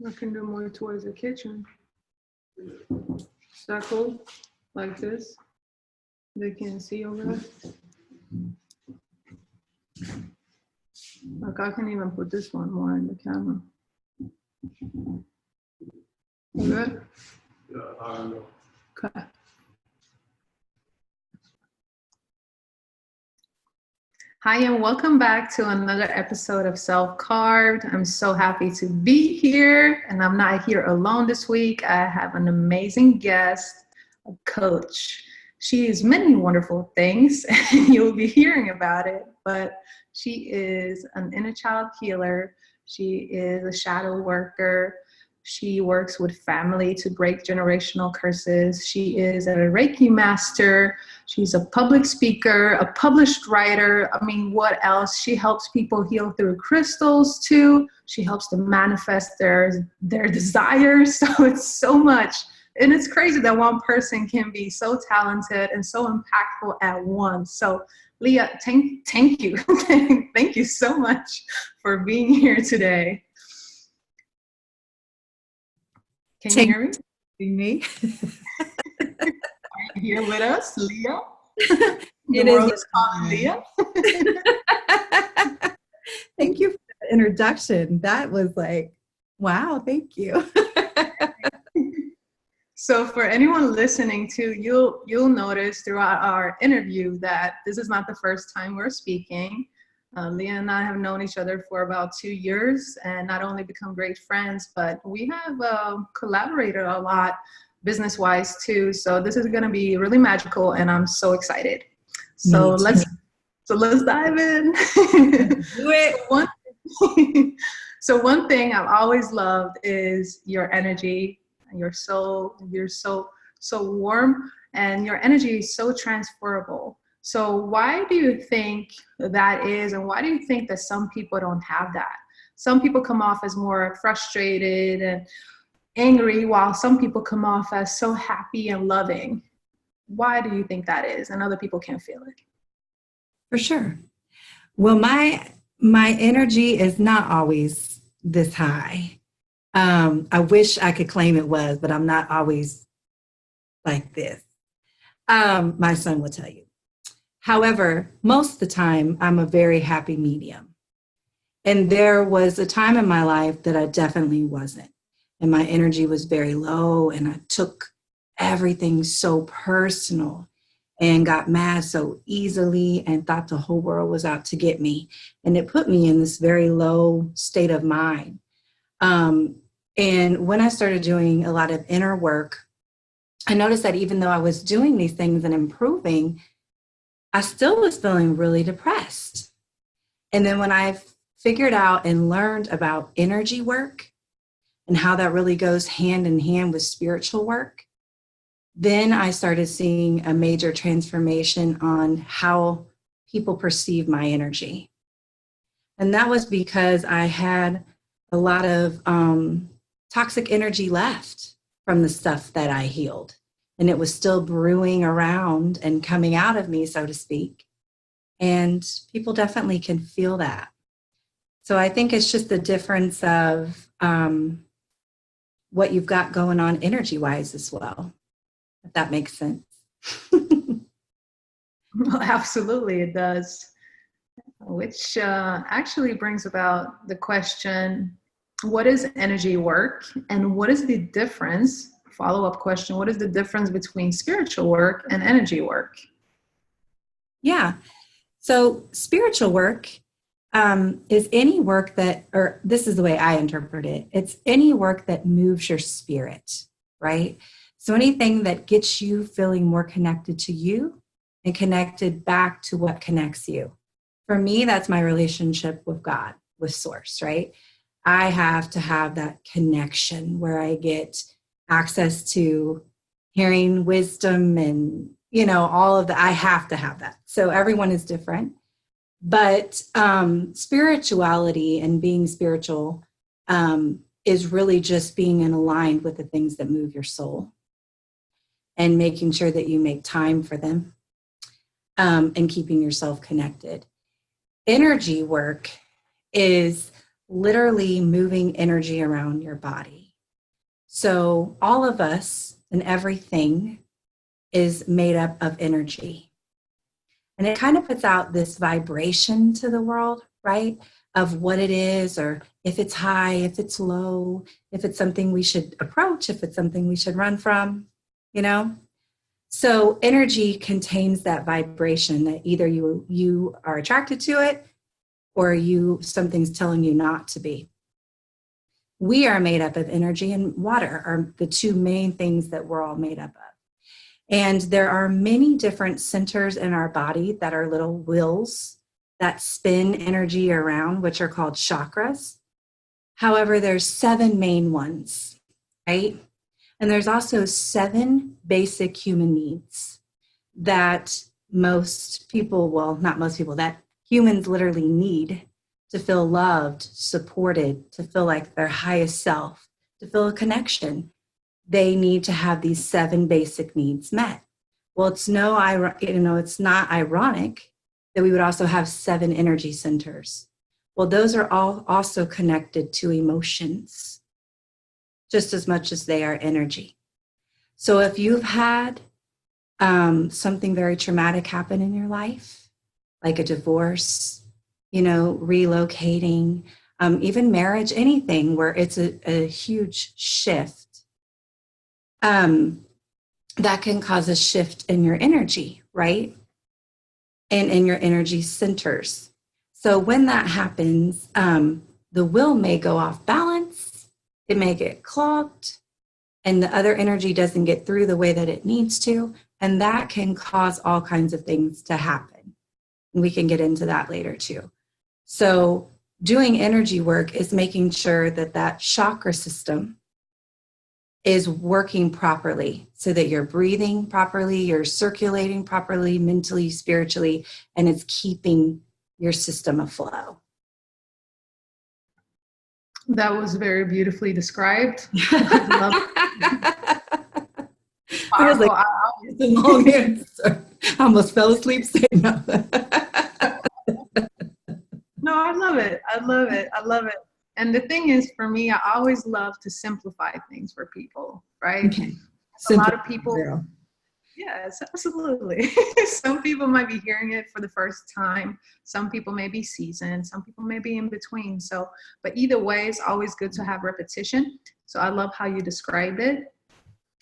I can do more towards the kitchen. Circle like this. They can see over there. Like I can even put this one more in the camera. You good? Yeah, I know. Okay. Hi, and welcome back to another episode of Self Carved. I'm so happy to be here, and I'm not here alone this week. I have an amazing guest, a coach. She is many wonderful things, and you'll be hearing about it, but she is an inner child healer. She is a shadow worker. She works with family to break generational curses. She is a Reiki Master. She's a public speaker, a published writer. I mean, what else? She helps people heal through crystals too. She helps them manifest their desires. So it's so much. And it's crazy that one person can be so talented and so impactful at once. So Leah, thank you. Thank you so much for being here today. Can you hear me? Are you here with us, Leah? The world is calling Leah. Thank you for the introduction. That was like, wow, thank you. So for anyone listening to, you'll notice throughout our interview that this is not the first time we're speaking. Leah and I have known each other for about 2 years and not only become great friends, but we have collaborated a lot business-wise too. So this is going to be really magical and I'm so excited. So let's dive in. Do it. So one thing I've always loved is your energy. You're so warm and your energy is so transferable. So why do you think that is, and why do you think that some people don't have that? Some people come off as more frustrated and angry, while some people come off as so happy and loving. Why do you think that is? And other people can't feel it. For sure. Well, my energy is not always this high. I wish I could claim it was, but I'm not always like this. My son will tell you. However, most of the time, I'm a very happy medium. And there was a time in my life that I definitely wasn't. And my energy was very low, and I took everything so personal and got mad so easily and thought the whole world was out to get me. And it put me in this very low state of mind. And when I started doing a lot of inner work, I noticed that even though I was doing these things and improving, I still was feeling really depressed. And then when I figured out and learned about energy work and how that really goes hand in hand with spiritual work, then I started seeing a major transformation on how people perceive my energy. And that was because I had a lot of toxic energy left from the stuff that I healed. And it was still brewing around and coming out of me, so to speak. And people definitely can feel that. So I think it's just the difference of what you've got going on energy-wise as well, if that makes sense. Well, absolutely, it does. Which actually brings about the question, what is energy work and what is the difference? Follow-up question, what is the difference between spiritual work and energy work? Yeah. So spiritual work is any work that, or this is the way I interpret it, it's any work that moves your spirit, right? So anything that gets you feeling more connected to you and connected back to what connects you. For me, that's my relationship with God, with Source, right? I have to have that connection where I get access to hearing, wisdom, and, all of that. I have to have that. So everyone is different. But spirituality and being spiritual is really just being aligned with the things that move your soul and making sure that you make time for them and keeping yourself connected. Energy work is literally moving energy around your body. So all of us and everything is made up of energy. And it kind of puts out this vibration to the world, right? Of what it is, or if it's high, if it's low, if it's something we should approach, if it's something we should run from, you know? So energy contains that vibration that either you are attracted to it or something's telling you not to be. We are made up of energy and water are the two main things that we're all made up of. And there are many different centers in our body that are little wheels that spin energy around, which are called chakras. However, there's 7 main ones, right? And there's also 7 basic human needs that most people, well, not most people, that humans literally need to feel loved, supported, to feel like their highest self, to feel a connection. They need to have these 7 basic needs met. Well, it's not ironic that we would also have 7 energy centers. Well, those are all also connected to emotions, just as much as they are energy. So if you've had something very traumatic happen in your life, like a divorce, relocating, even marriage, anything where it's a huge shift, that can cause a shift in your energy, right? And in your energy centers. So when that happens, the wheel may go off balance, it may get clogged, and the other energy doesn't get through the way that it needs to, and that can cause all kinds of things to happen. And we can get into that later too. So doing energy work is making sure that that chakra system is working properly so that you're breathing properly, you're circulating properly, mentally, spiritually, and it's keeping your system aflow. That was very beautifully described. I love it. I was like, it's a long answer. I almost fell asleep saying that. No, I love it. I love it. I love it. And the thing is, for me, I always love to simplify things for people, right? Okay. A lot of people, yes, absolutely. Some people might be hearing it for the first time. Some people may be seasoned. Some people may be in between. So, but either way, it's always good to have repetition. So I love how you described it.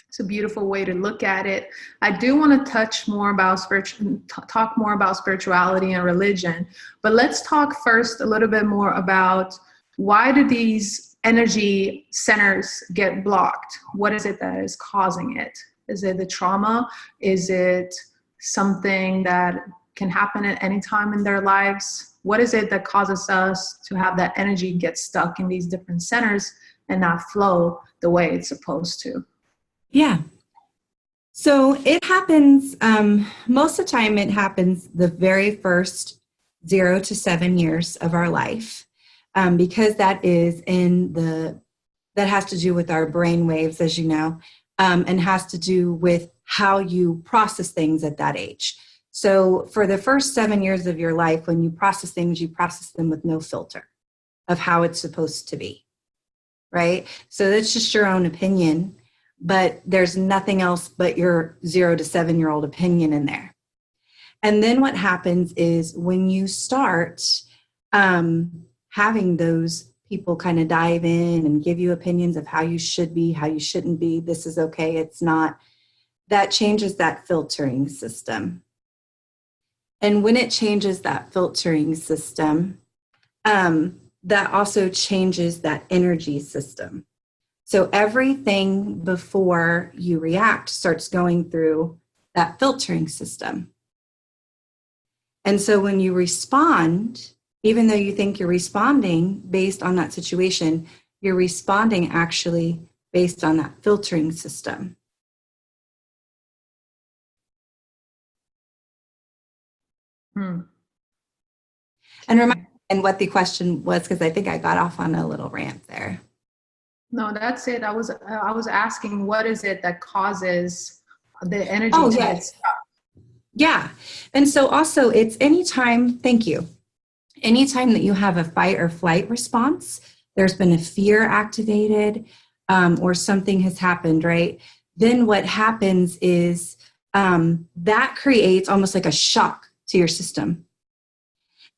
It's a beautiful way to look at it. I do want to talk more about spirituality and religion, but let's talk first a little bit more about why do these energy centers get blocked? What is it that is causing it? Is it the trauma? Is it something that can happen at any time in their lives? What is it that causes us to have that energy get stuck in these different centers and not flow the way it's supposed to? Yeah. So it happens, most of the time it happens the very first 0 to 7 years of our life. Because that has to do with our brain waves, as you know, and has to do with how you process things at that age. So for the first 7 years of your life, when you process things, you process them with no filter of how it's supposed to be, right? So that's just your own opinion, but there's nothing else but your 0 to 7 year old opinion in there. And then what happens is when you start having those people kind of dive in and give you opinions of how you should be, how you shouldn't be, this is okay, it's not, that changes that filtering system. And when it changes that filtering system, that also changes that energy system. So everything before you react starts going through that filtering system. And so when you respond, even though you think you're responding based on that situation, you're responding actually based on that filtering system. And remind me what the question was, because I think I got off on a little rant there. No, that's it. I was asking, what is it that causes the energy to get stuck? Yeah. And so also it's anytime, thank you. anytime that you have a fight or flight response, there's been a fear activated, or something has happened, right? Then what happens is that creates almost like a shock to your system.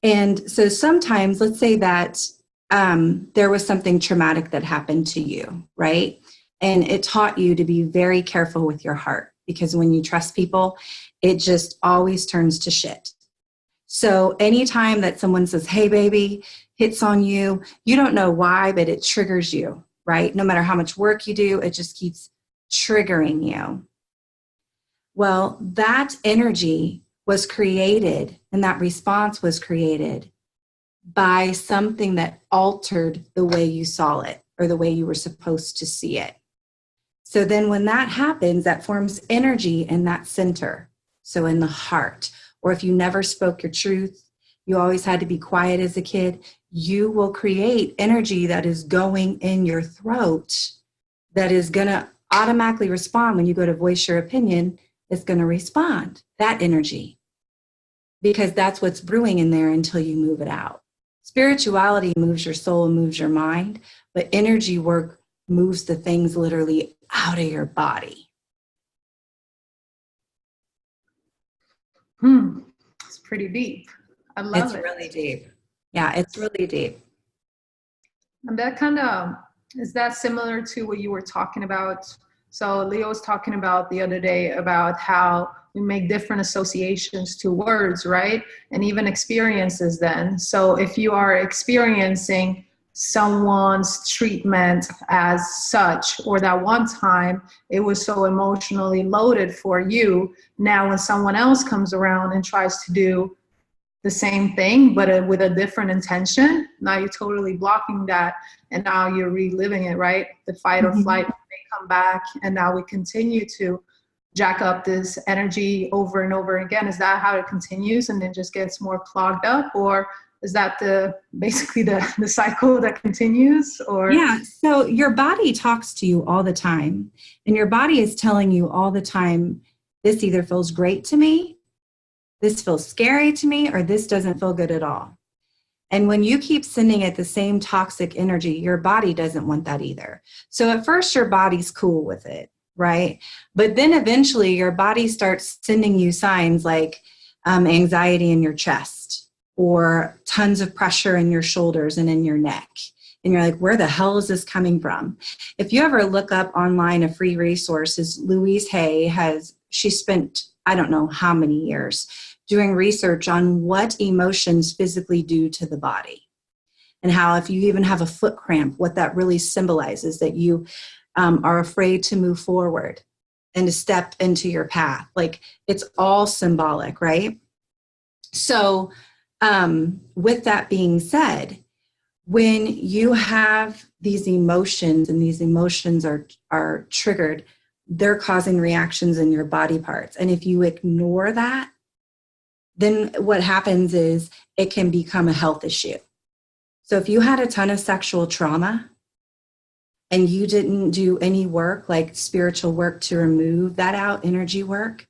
And so sometimes, let's say that there was something traumatic that happened to you, right? And it taught you to be very careful with your heart, because when you trust people, it just always turns to shit. So anytime that someone says, hey, baby, hits on you, you don't know why, but it triggers you, right? No matter how much work you do, it just keeps triggering you. Well, that energy was created, and that response was created by something that altered the way you saw it or the way you were supposed to see it. So then when that happens, that forms energy in that center. So in the heart, or if you never spoke your truth, you always had to be quiet as a kid, you will create energy that is going in your throat that is going to automatically respond when you go to voice your opinion. It's going to respond, that energy, because that's what's brewing in there until you move it out. Spirituality moves your soul and moves your mind, but energy work moves the things literally out of your body. It's pretty deep. I love it. It's really deep. Yeah, it's really deep. And that kind of, is that similar to what you were talking about? So Leo was talking about the other day about how we make different associations to words, right? And even experiences then. So if you are experiencing someone's treatment as such, or that one time it was so emotionally loaded for you, now when someone else comes around and tries to do the same thing, but with a different intention, now you're totally blocking that, and now you're reliving it, right? The fight or flight may come back, and now we continue to jack up this energy over and over again. Is that how it continues and then just gets more clogged up, or is that basically the cycle that continues? Or yeah, so your body talks to you all the time, and your body is telling you all the time, this either feels great to me, this feels scary to me, or this doesn't feel good at all. And when you keep sending it the same toxic energy, your body doesn't want that either. So at first your body's cool with it, right? But then eventually your body starts sending you signs like anxiety in your chest, or tons of pressure in your shoulders and in your neck. And you're like, where the hell is this coming from? If you ever look up online a free resource, is Louise Hay she spent, I don't know how many years doing research on what emotions physically do to the body, and how if you even have a foot cramp, what that really symbolizes, that you are afraid to move forward and to step into your path. Like, it's all symbolic, right? So with that being said, when you have these emotions and these emotions are triggered, they're causing reactions in your body parts. And if you ignore that, then what happens is it can become a health issue. So if you had a ton of sexual trauma and you didn't do any work, like spiritual work to remove that out, energy work,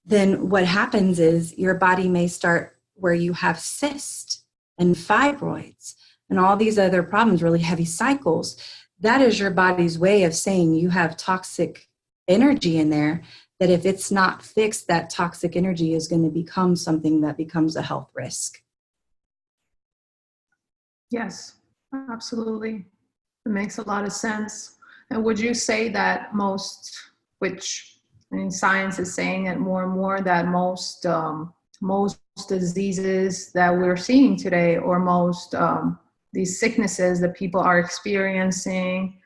then what happens is your body may start where you have cysts and fibroids and all these other problems, really heavy cycles. That is your body's way of saying you have toxic energy in there, that if it's not fixed, that toxic energy is going to become something that becomes a health risk. yes, absolutely. It makes a lot of sense. And would you say that which science is saying it more and more, that most diseases that we're seeing today, or most these sicknesses that people are experiencing,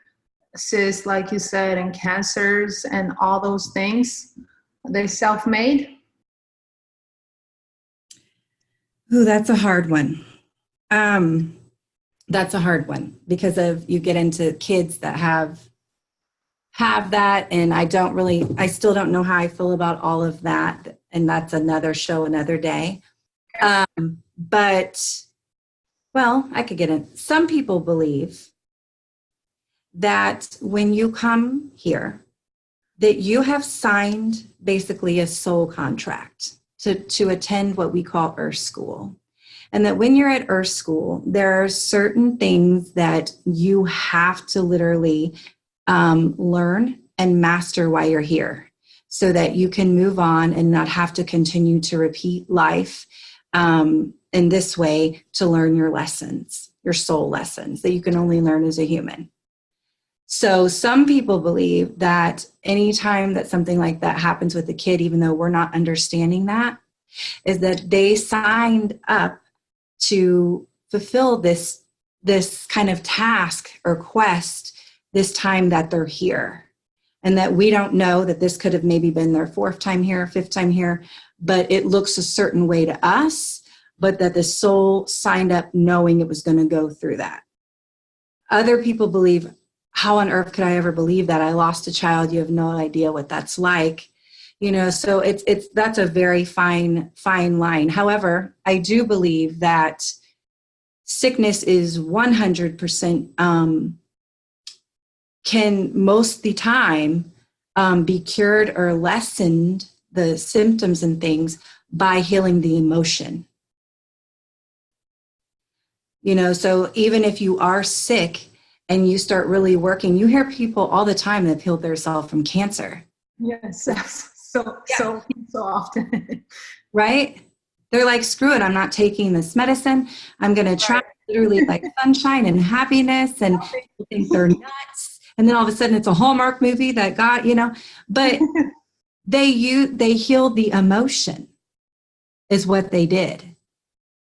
cysts, like you said, and cancers and all those things, are they self-made? Ooh, that's a hard one. That's a hard one, because you get into kids that have that, and I still don't know how I feel about all of that, and that's another show, another day. But, well, I could get in. Some people believe that when you come here, that you have signed basically a soul contract to attend what we call Earth School. And that when you're at Earth School, there are certain things that you have to literally learn and master while you're here, so that you can move on and not have to continue to repeat life in this way to learn your lessons, your soul lessons that you can only learn as a human. So some people believe that anytime that something like that happens with a kid, even though we're not understanding that, is that they signed up to fulfill this kind of task or quest this time that they're here. And that we don't know that this could have maybe been their 4th time here, 5th time here, but it looks a certain way to us, but that the soul signed up knowing it was going to go through that. Other people believe, how on earth could I ever believe that? I lost a child. You have no idea what that's like. So that's a very fine line. However, I do believe that sickness is 100% can most of the time be cured or lessened, the symptoms and things, by healing the emotion. So even if you are sick and you start really working, you hear people all the time that have healed themselves from cancer. Yes, so often. Right? They're like, screw it, I'm not taking this medicine. I'm going to try literally like sunshine and happiness, and people think they're nuts. And then all of a sudden it's a Hallmark movie that got, but they healed the emotion is what they did.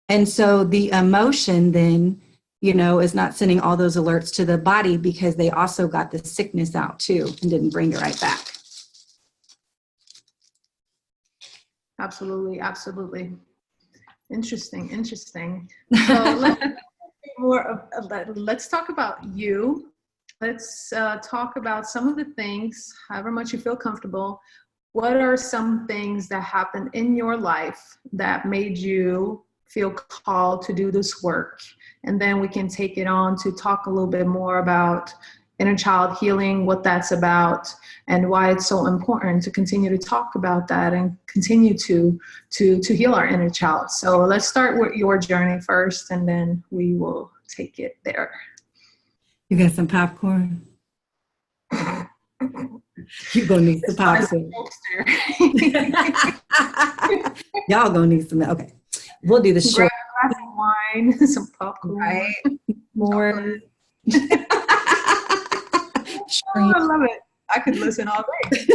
And so the emotion then, is not sending all those alerts to the body, because they also got the sickness out too and didn't bring it right back. Absolutely. Interesting. So let's talk about you. Let's talk about some of the things, however much you feel comfortable. What are some things that happened in your life that made you feel called to do this work? And then we can take it on to talk a little bit more about inner child healing, what that's about, and why it's so important to continue to talk about that and continue to heal our inner child. So let's start with your journey first, and then we will take it there. You got some popcorn? You're going to need some popcorn. Y'all going to need some. Okay. We'll do the short. Grab a glass of wine, some popcorn. Right. More. Oh, I love it. I could listen all day.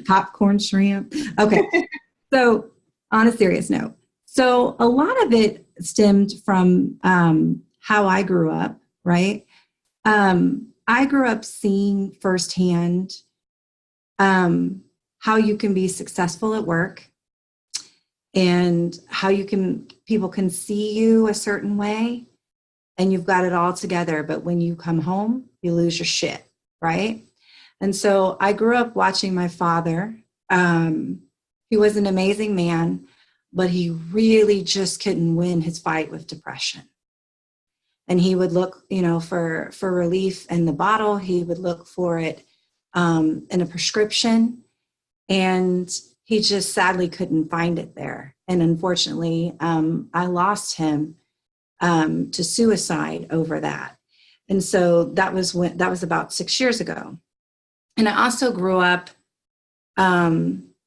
Popcorn, shrimp. Okay. So on a serious note. So a lot of it stemmed from how I grew up, right? I grew up seeing firsthand how you can be successful at work, and how people can see you a certain way and you've got it all together, but when you come home, you lose your shit, right? And so I grew up watching my father. He was an amazing man, but he really just couldn't win his fight with depression. And he would look, for relief in the bottle. He would look for it in a prescription, and he just sadly couldn't find it there. And unfortunately, I lost him to suicide over that. And so that was about 6 years ago. And I also grew up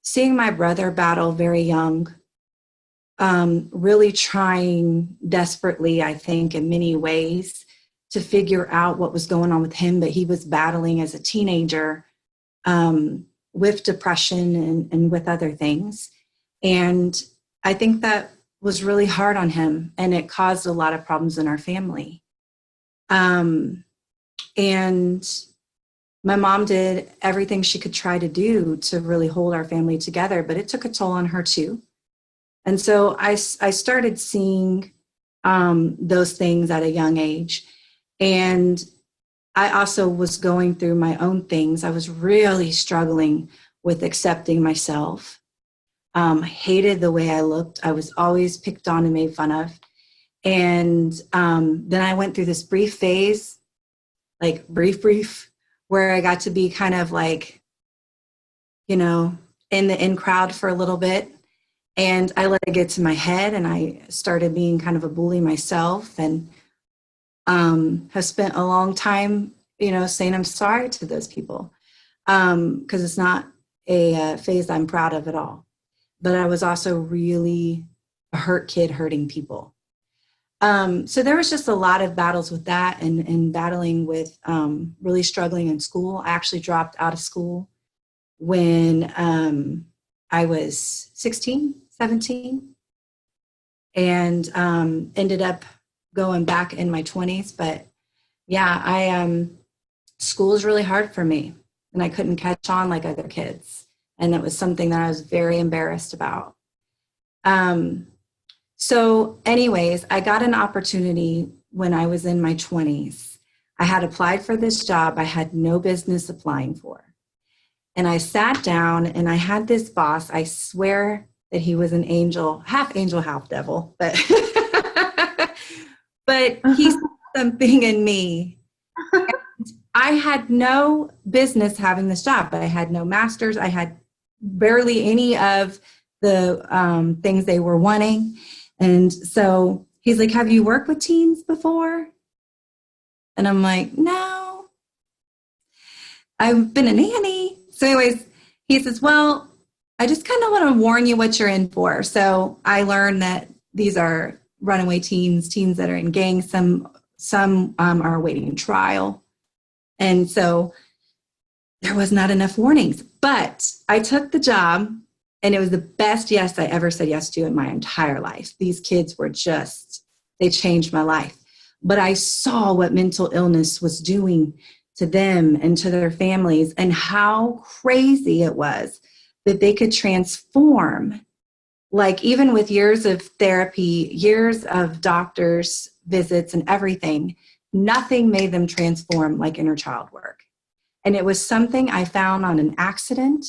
seeing my brother battle very young, really trying desperately, I think, in many ways to figure out what was going on with him. But he was battling as a teenager with depression and with other things. And I think that was really hard on him, and it caused a lot of problems in our family. And my mom did everything she could try to do to really hold our family together, but it took a toll on her too. And so I started seeing those things at a young age. And I also was going through my own things. I was really struggling with accepting myself. Hated the way I looked. I was always picked on and made fun of. And then I went through this brief phase, like brief, where I got to be kind of like, in the in crowd for a little bit. And I let it get to my head, and I started being kind of a bully myself, and have spent a long time, saying I'm sorry to those people, because it's not a phase I'm proud of at all. But I was also really a hurt kid hurting people. So there was just a lot of battles with that, and battling with really struggling in school. I actually dropped out of school when I was 16, 17, and ended up going back in my 20s. But yeah, school is really hard for me, and I couldn't catch on like other kids. And it was something that I was very embarrassed about. So anyways, I got an opportunity when I was in my 20s. I had applied for this job I had no business applying for. And I sat down, and I had this boss. I swear that he was an angel, half devil, but but he saw something in me. And I had no business having this job, but I had no master's. I had barely any of the things they were wanting. And so he's like, have you worked with teens before? And I'm like, no, I've been a nanny. So anyways, he says, well, I just kind of want to warn you what you're in for. So I learned that these are runaway teens that are in gangs. Some are awaiting trial. And so there was not enough warnings. But I took the job, and it was the best yes I ever said yes to in my entire life. These kids were they changed my life. But I saw what mental illness was doing to them and to their families, and how crazy it was that they could transform. Like, even with years of therapy, years of doctors' visits and everything, nothing made them transform like inner child work. And it was something I found on an accident,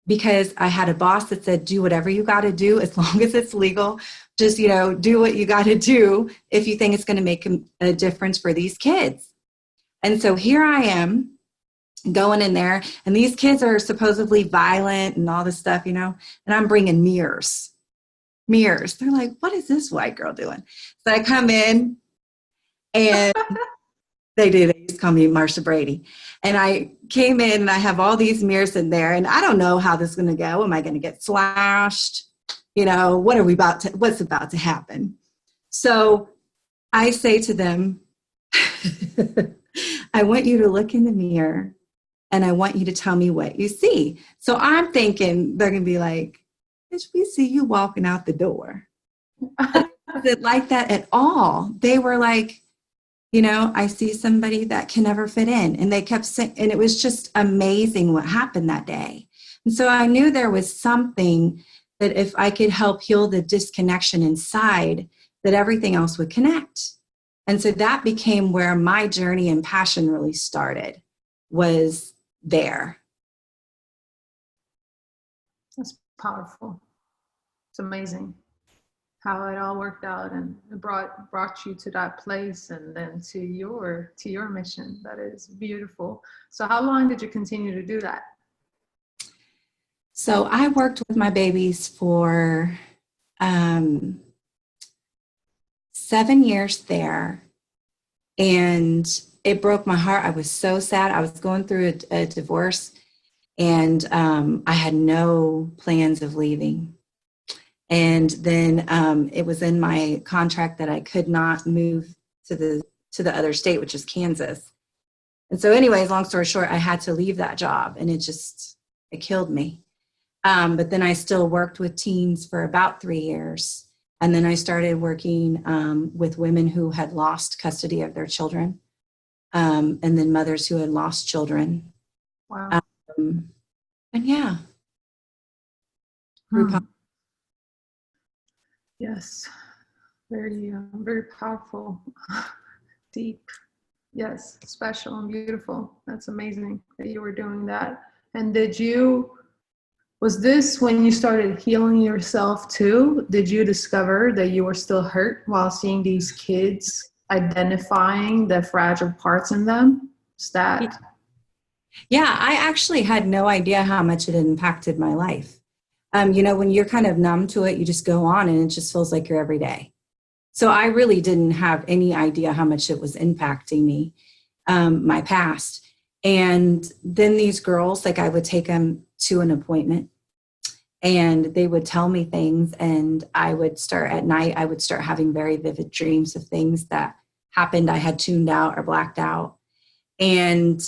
because I had a boss that said, do whatever you got to do as long as it's legal. Just, do what you got to do if you think it's going to make a difference for these kids. And so here I am going in there, and these kids are supposedly violent and all this stuff, and I'm bringing mirrors. They're like, what is this white girl doing? So I come in, and they just call me Marsha Brady. And I came in, and I have all these mirrors in there, and I don't know how this is going to go. Am I going to get slashed? What's about to happen? So I say to them, I want you to look in the mirror, and I want you to tell me what you see. So I'm thinking they're going to be like, bitch, we see you walking out the door. It wasn't like that at all. They were like, I see somebody that can never fit in. And they kept saying, and it was just amazing what happened that day. And so I knew there was something that if I could help heal the disconnection inside, that everything else would connect. And so that became where my journey and passion really started, was there. That's powerful. It's amazing how it all worked out, and it brought you to that place, and then to your mission. That is beautiful. So how long did you continue to do that? So I worked with my babies for 7 years there, and it broke my heart. I was so sad. I was going through a divorce, and I had no plans of leaving. And then it was in my contract that I could not move to the other state, which is Kansas. And so anyways, long story short, I had to leave that job, and it killed me. But then I still worked with teens for about 3 years. And then I started working with women who had lost custody of their children, and then mothers who had lost children. Wow. And yeah. Yes. Very, very powerful, deep. Yes. Special and beautiful. That's amazing that you were doing that. And was this when you started healing yourself too? Did you discover that you were still hurt while seeing these kids identifying the fragile parts in them? Is that? Yeah, I actually had no idea how much it impacted my life. When you're kind of numb to it, you just go on and it just feels like your everyday. So I really didn't have any idea how much it was impacting me, my past. And then these girls, like I would take them to an appointment and they would tell me things, and I would start having very vivid dreams of things that happened. I had tuned out or blacked out. And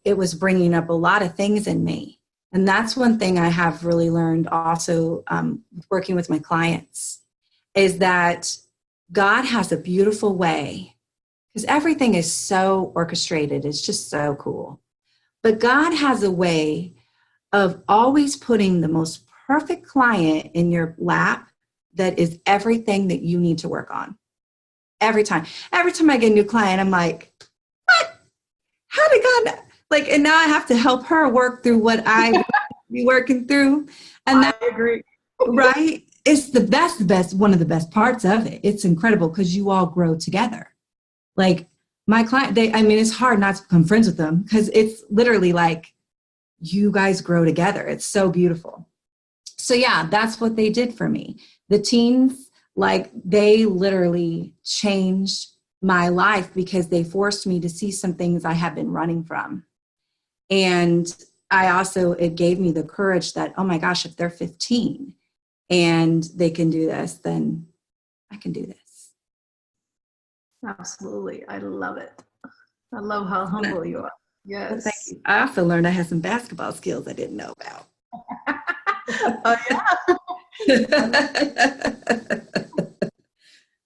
it was bringing up a lot of things in me. And that's one thing I have really learned also working with my clients, is that God has a beautiful way, because everything is so orchestrated. It's just so cool. But God has a way of always putting the most perfect client in your lap that is everything that you need to work on. Every time I get a new client, I'm like, what? How did God, and now I have to help her work through what I be working through. And I agree. Right? It's the best, one of the best parts of it. It's incredible because you all grow together. Like my client, it's hard not to become friends with them because it's literally like you guys grow together. It's so beautiful. So yeah, that's what they did for me. The teens, they literally changed my life because they forced me to see some things I have been running from. And it gave me the courage that, oh my gosh, if they're 15 and they can do this, then I can do this. Absolutely. I love it. I love how humble you are. Yes. Well, thank you. I also learned I had some basketball skills I didn't know about. Oh, yeah.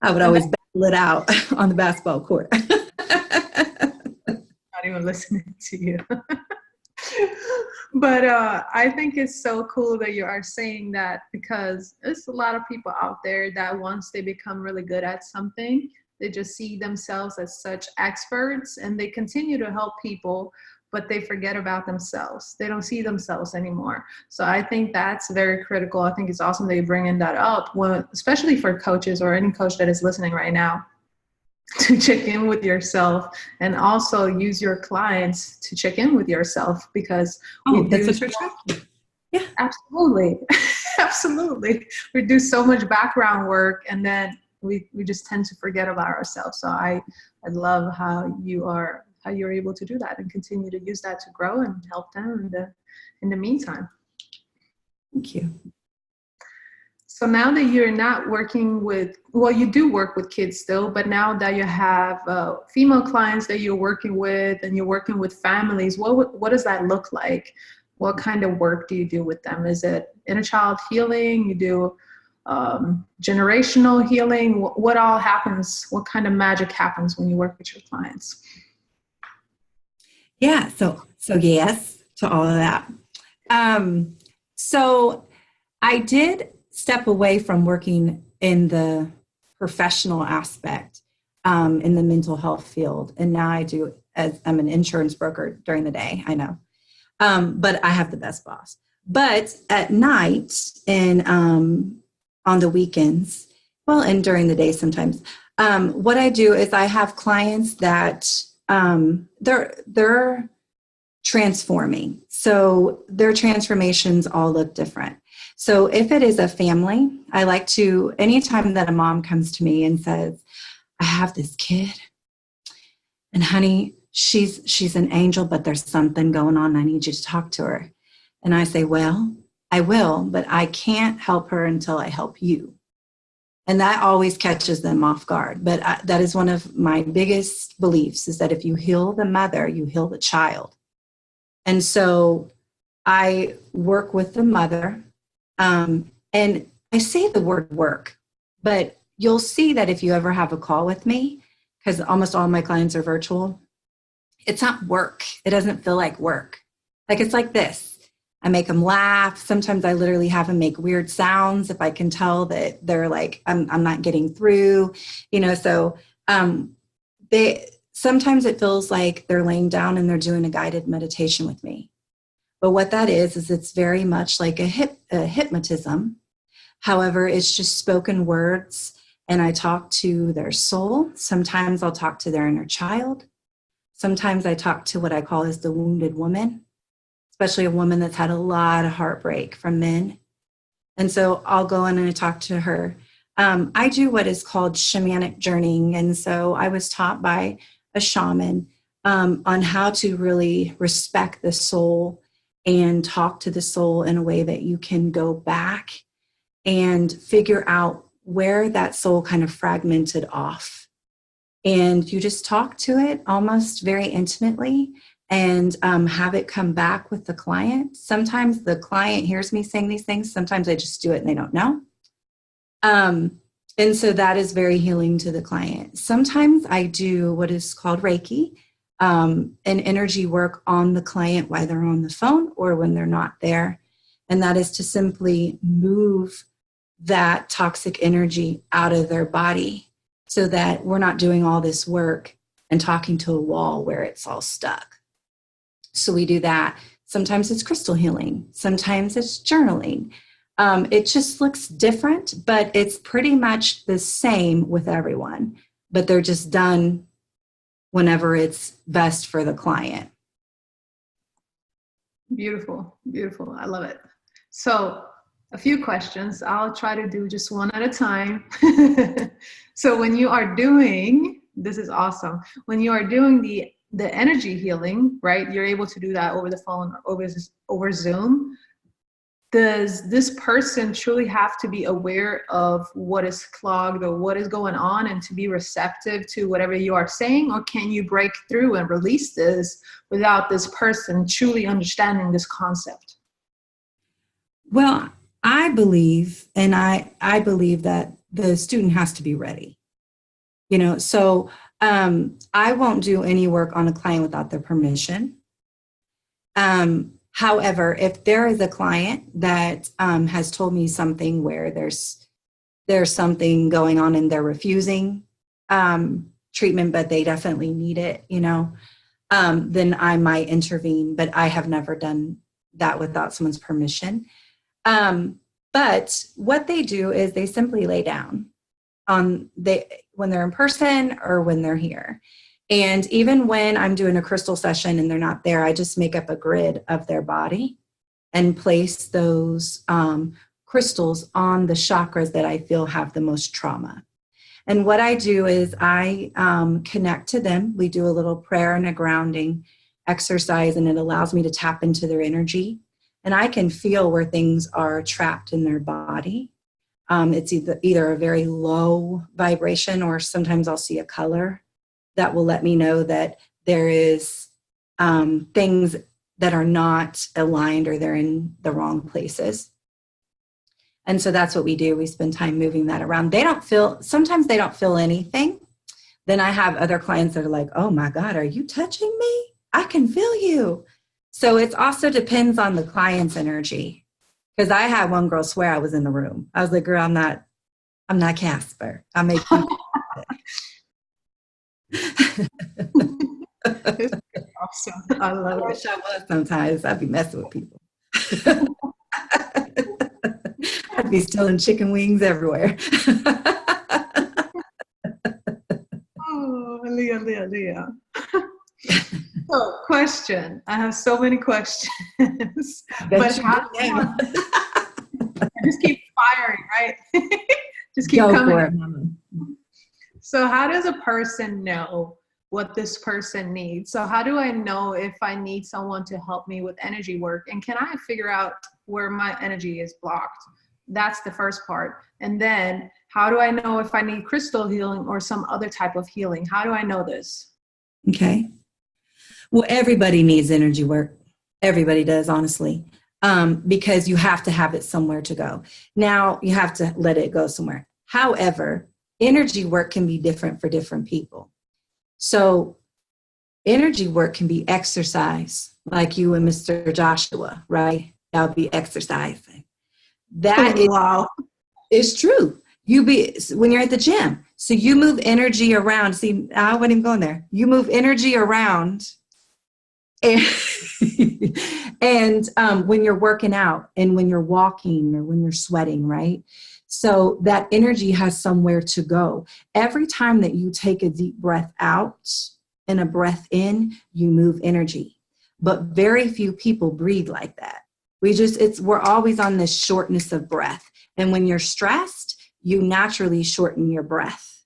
I would always battle it out on the basketball court. Not even listening to you. But I think it's so cool that you are saying that, because there's a lot of people out there that once they become really good at something, they just see themselves as such experts and they continue to help people, but they forget about themselves. They don't see themselves anymore. So I think that's very critical. I think it's awesome that you're bringing that up, especially for coaches or any coach that is listening right now, to check in with yourself, and also use your clients to check in with yourself, because that's what you're talking. Yeah, absolutely. Absolutely. We do so much background work and then we just tend to forget about ourselves. So I love how you're able to do that and continue to use that to grow and help them in the meantime. Thank you. So now that you're not working with, you do work with kids still, but now that you have female clients that you're working with and you're working with families, what does that look like? What kind of work do you do with them? Is it inner child healing? You do generational healing? What all happens? What kind of magic happens when you work with your clients? Yeah, so yes to all of that. So I did step away from working in the professional aspect in the mental health field. And now I'm an insurance broker during the day, I know. But I have the best boss. But at night and on the weekends, and during the day sometimes, what I do is I have clients that they're transforming. So their transformations all look different. So if it is a family, I like to, anytime that a mom comes to me and says, I have this kid and honey, she's an angel, but there's something going on. I need you to talk to her. And I say, well, I will, but I can't help her until I help you. And that always catches them off guard. But that is one of my biggest beliefs, is that if you heal the mother, you heal the child. And so I work with the mother. And I say the word work, but you'll see that if you ever have a call with me, because almost all my clients are virtual, it's not work. It doesn't feel like work. It's like this. I make them laugh. Sometimes I literally have them make weird sounds if I can tell that they're like, I'm not getting through, so sometimes it feels like they're laying down and they're doing a guided meditation with me. But what that is it's very much like a hypnotism. However, it's just spoken words, and I talk to their soul. Sometimes I'll talk to their inner child. Sometimes I talk to what I call as the wounded woman, especially a woman that's had a lot of heartbreak from men. And so I'll go in and I talk to her. I do what is called shamanic journeying. And so I was taught by a shaman on how to really respect the soul and talk to the soul in a way that you can go back and figure out where that soul kind of fragmented off. And you just talk to it almost very intimately and have it come back with the client. Sometimes the client hears me saying these things. Sometimes I just do it and they don't know. And so that is very healing to the client. Sometimes I do what is called Reiki, and energy work on the client while they're on the phone or when they're not there. And that is to simply move that toxic energy out of their body so that we're not doing all this work and talking to a wall where it's all stuck. So we do that. Sometimes it's crystal healing. Sometimes it's journaling. It just looks different, but it's pretty much the same with everyone, but they're just done whenever it's best for the client. Beautiful, beautiful. I love it. So a few questions. I'll try to do just one at a time. So when you are doing, this is awesome. When you are doing the energy healing, right? You're able to do that over the phone or over Zoom. Does this person truly have to be aware of what is clogged or what is going on and to be receptive to whatever you are saying? Or can you break through and release this without this person truly understanding this concept? Well, I believe, and I believe that the student has to be ready. So I won't do any work on a client without their permission. However, if there is a client that has told me something where there's something going on and they're refusing treatment, but they definitely need it, then I might intervene. But I have never done that without someone's permission. But what they do is they simply lay down when they're in person or when they're here. And even when I'm doing a crystal session and they're not there, I just make up a grid of their body and place those crystals on the chakras that I feel have the most trauma. And what I do is I connect to them. We do a little prayer and a grounding exercise, and it allows me to tap into their energy. And I can feel where things are trapped in their body. It's either a very low vibration, or sometimes I'll see a color that will let me know that there is things that are not aligned or they're in the wrong places. And so that's what we do. We spend time moving that around. Sometimes they don't feel anything. Then I have other clients that are like, oh my God, are you touching me? I can feel you. So it also depends on the client's energy. Because I had one girl swear I was in the room. I was like, girl, I'm not Casper. I make you. Awesome. I love it. I wish I was sometimes. I'd be messing with people. I'd be stealing chicken wings everywhere. Oh, Leah. So, question. I have so many questions. But how I just keep firing, right? Just keep Go coming. for it, Mama. So how does a person know what this person needs? So how do I know if I need someone to help me with energy work? And can I figure out where my energy is blocked? That's the first part. And then how do I know if I need crystal healing or some other type of healing? How do I know this? Okay. Well, everybody needs energy work. Everybody does, honestly, because you have to have it somewhere to go. Now, you have to let it go somewhere. However, energy work can be different for different people. So energy work can be exercise, like you and Mr. Joshua, right? That'll be exercising. That is true. When you're at the gym, so you move energy around. See, I wasn't even going there. You move energy around. And when you're working out and when you're walking or when you're sweating, right? So that energy has somewhere to go. Every time that you take a deep breath out and a breath in, you move energy. But very few people breathe like that. We're always on this shortness of breath. And when you're stressed, you naturally shorten your breath.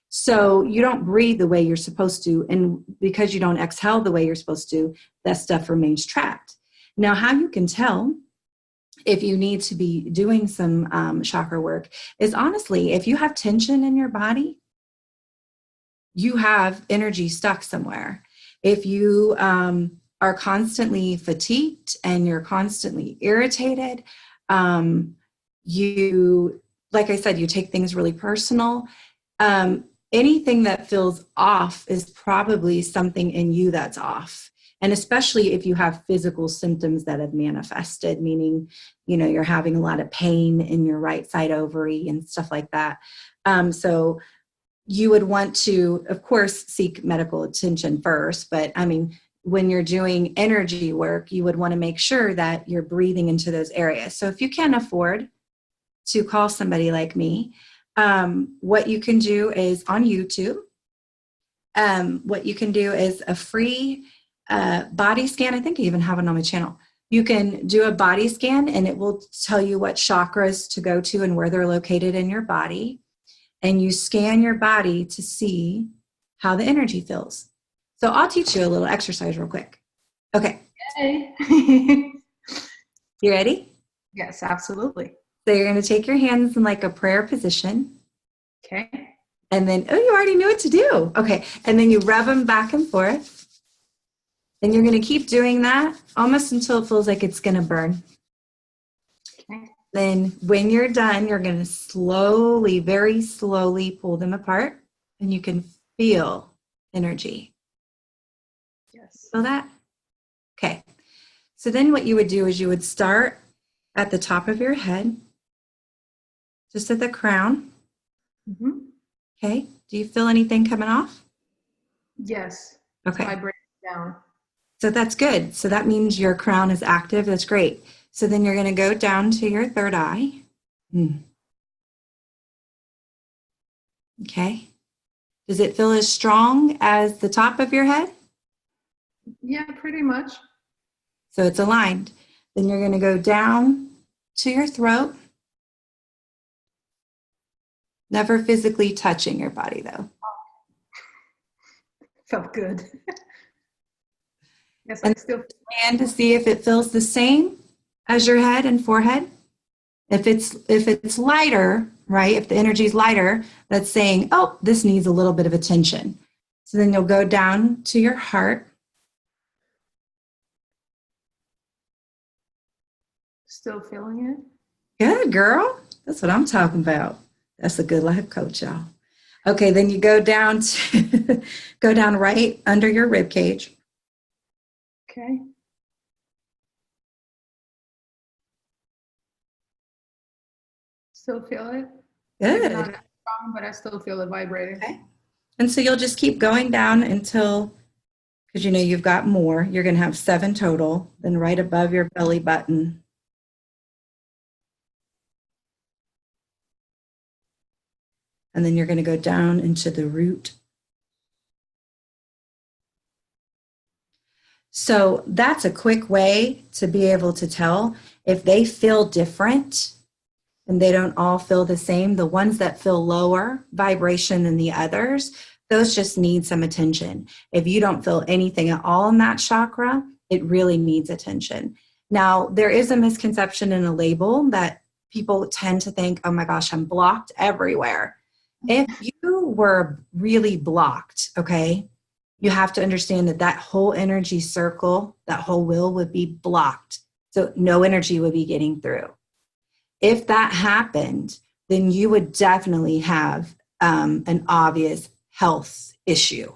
So you don't breathe the way you're supposed to. And because you don't exhale the way you're supposed to, that stuff remains trapped. Now, how you can tell if you need to be doing some chakra work is honestly, if you have tension in your body, you have energy stuck somewhere. If you are constantly fatigued and you're constantly irritated, you, like I said, you take things really personal. Anything that feels off is probably something in you that's off. And especially if you have physical symptoms that have manifested, meaning, you're having a lot of pain in your right side ovary and stuff like that. So you would want to, of course, seek medical attention first. But I mean, when you're doing energy work, you would want to make sure that you're breathing into those areas. So if you can't afford to call somebody like me, what you can do is on YouTube, what you can do is a free body scan. I think I even have it on my channel. You can do a body scan and it will tell you what chakras to go to and where they're located in your body. And you scan your body to see how the energy feels. So I'll teach you a little exercise real quick. Okay. Yay. You ready? Yes, absolutely. So you're going to take your hands in like a prayer position. Okay. And then, you already knew what to do. Okay. And then you rub them back and forth. And you're going to keep doing that almost until it feels like it's going to burn. Okay. Then when you're done, you're going to slowly, very slowly pull them apart. And you can feel energy. Yes. Feel that? Okay. So then what you would do is you would start at the top of your head, just at the crown. Mm-hmm. Okay. Do you feel anything coming off? Yes. Okay. So I break it down. So that's good. So that means your crown is active. That's great. So then you're going to go down to your third eye. Okay. Does it feel as strong as the top of your head? Yeah, pretty much. So it's aligned. Then you're going to go down to your throat. Never physically touching your body, though. Felt good. Yes, And I still. And to see if it feels the same as your head and forehead. If it's lighter, right? If the energy is lighter, that's saying, oh, this needs a little bit of attention. So then you'll go down to your heart. Still feeling it? Good, girl. That's what I'm talking about. That's a good life coach, y'all. Okay, then you go down to go down right under your rib cage. Okay. Still feel it? Good. Maybe not as strong, but I still feel it vibrating. Okay. And so you'll just keep going down until, because you've got more. You're going to have 7 total, then right above your belly button. And then you're going to go down into the root. So that's a quick way to be able to tell if they feel different and they don't all feel the same. The ones that feel lower vibration than the others, those just need some attention. If you don't feel anything at all in that chakra, it really needs attention. Now, there is a misconception in a label that people tend to think, oh my gosh, I'm blocked everywhere. If you were really blocked, okay, you have to understand that that whole energy circle, that whole wheel would be blocked. So no energy would be getting through. If that happened, then you would definitely have an obvious health issue.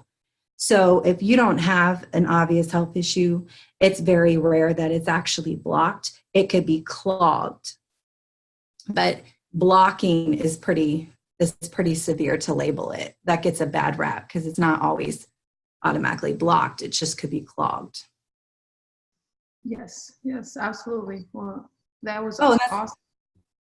So if you don't have an obvious health issue, it's very rare that it's actually blocked. It could be clogged. But blocking is pretty severe to label it. That gets a bad rap because it's not always automatically blocked. It just could be clogged. Yes, absolutely. Well, that was awesome.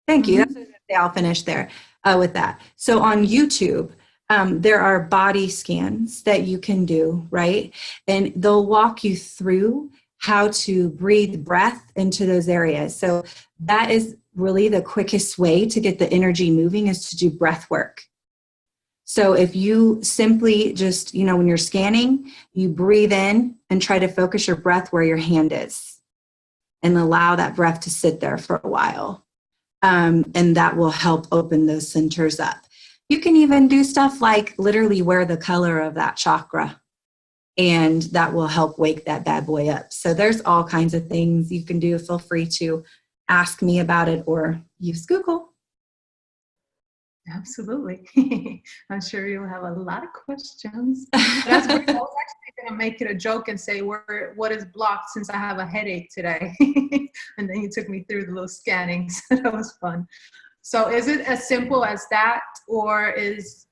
Thank you. That's what I'll finish there with that. So on YouTube, there are body scans that you can do, right? And they'll walk you through how to breathe breath into those areas. So that is really the quickest way to get the energy moving, is to do breath work. So if you simply just, when you're scanning, you breathe in and try to focus your breath where your hand is and allow that breath to sit there for a while. And that will help open those centers up. You can even do stuff like literally wear the color of that chakra, and that will help wake that bad boy up. So there's all kinds of things you can do. Feel free to ask me about it or use Google. Absolutely. I'm sure you'll have a lot of questions. That's great. I was actually going to make it a joke and say, what is blocked, since I have a headache today? And then you took me through the little scanning. So that was fun. So is it as simple as that? Or is,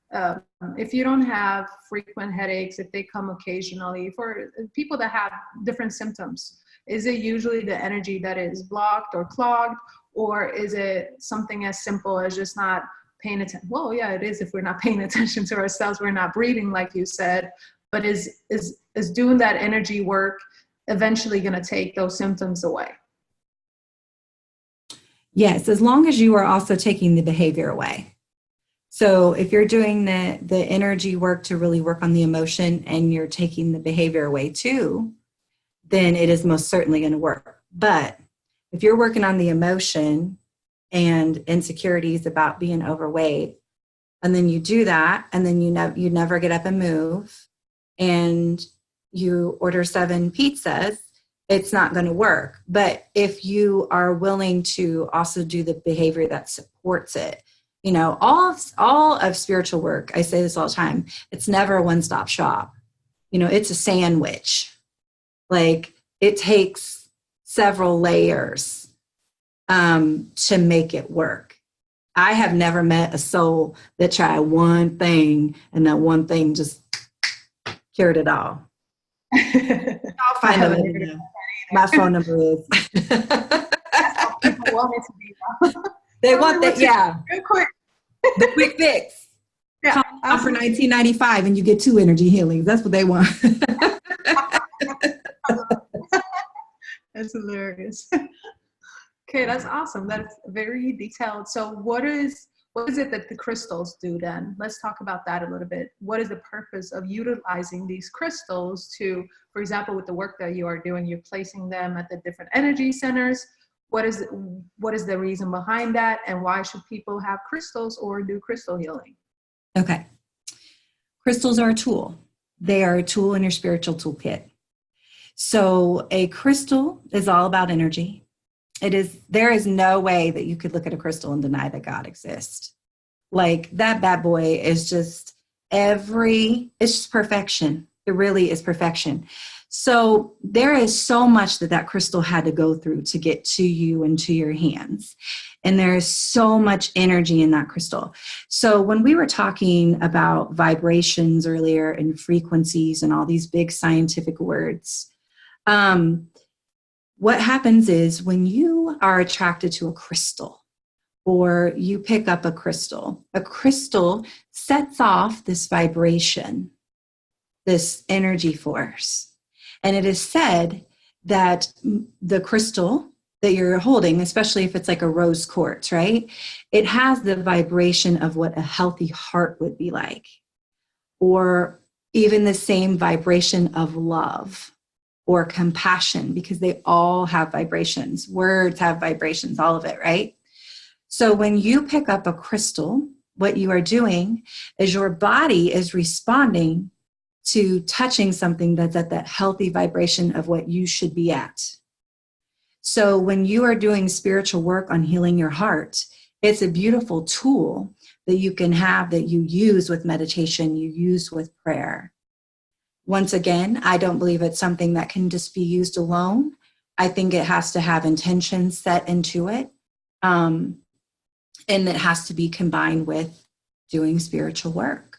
if you don't have frequent headaches, if they come occasionally, for people that have different symptoms, is it usually the energy that is blocked or clogged? Or is it something as simple as just not paying attention? Well, yeah, it is. If we're not paying attention to ourselves, we're not breathing, like you said. But is doing that energy work eventually going to take those symptoms away? Yes, as long as you are also taking the behavior away. So if you're doing the energy work to really work on the emotion and you're taking the behavior away too, then it is most certainly going to work. But if you're working on the emotion and insecurities about being overweight, and then you do that, and then you never get up and move, and you order 7 pizzas, it's not going to work. But if you are willing to also do the behavior that supports it, all of spiritual work, I say this all the time, it's never a one-stop shop. It's a sandwich. Like, it takes several layers to make it work. I have never met a soul that tried one thing and that one thing just cured it all. I'll find a little. My phone number is. That's how people want it to be. They want that, yeah. Real quick. The quick fix. Yeah, Call for $19.95 and you get 2 energy healings. That's what they want. That's hilarious. Okay, that's awesome. That's very detailed. So what is it that the crystals do then? Let's talk about that a little bit. What is the purpose of utilizing these crystals to, for example, with the work that you are doing, you're placing them at the different energy centers. What is the reason behind that, and why should people have crystals or do crystal healing? Okay. Crystals are a tool. They are a tool in your spiritual toolkit. So a crystal is all about energy. There is no way that you could look at a crystal and deny that God exists. Like, that bad boy is just it's just perfection. It really is perfection. So there is so much that crystal had to go through to get to you and to your hands. And there is so much energy in that crystal. So when we were talking about vibrations earlier and frequencies and all these big scientific words, what happens is when you are attracted to a crystal or you pick up a crystal sets off this vibration, this energy force. And it is said that the crystal that you're holding, especially if it's like a rose quartz, right? It has the vibration of what a healthy heart would be like, or even the same vibration of love or compassion, because they all have vibrations. Words have vibrations, all of it, right? So when you pick up a crystal, what you are doing is your body is responding to touching something that's at that healthy vibration of what you should be at. So when you are doing spiritual work on healing your heart, it's a beautiful tool that you can have, that you use with meditation, you use with prayer. Once again, I don't believe it's something that can just be used alone. I think it has to have intention set into it. And it has to be combined with doing spiritual work.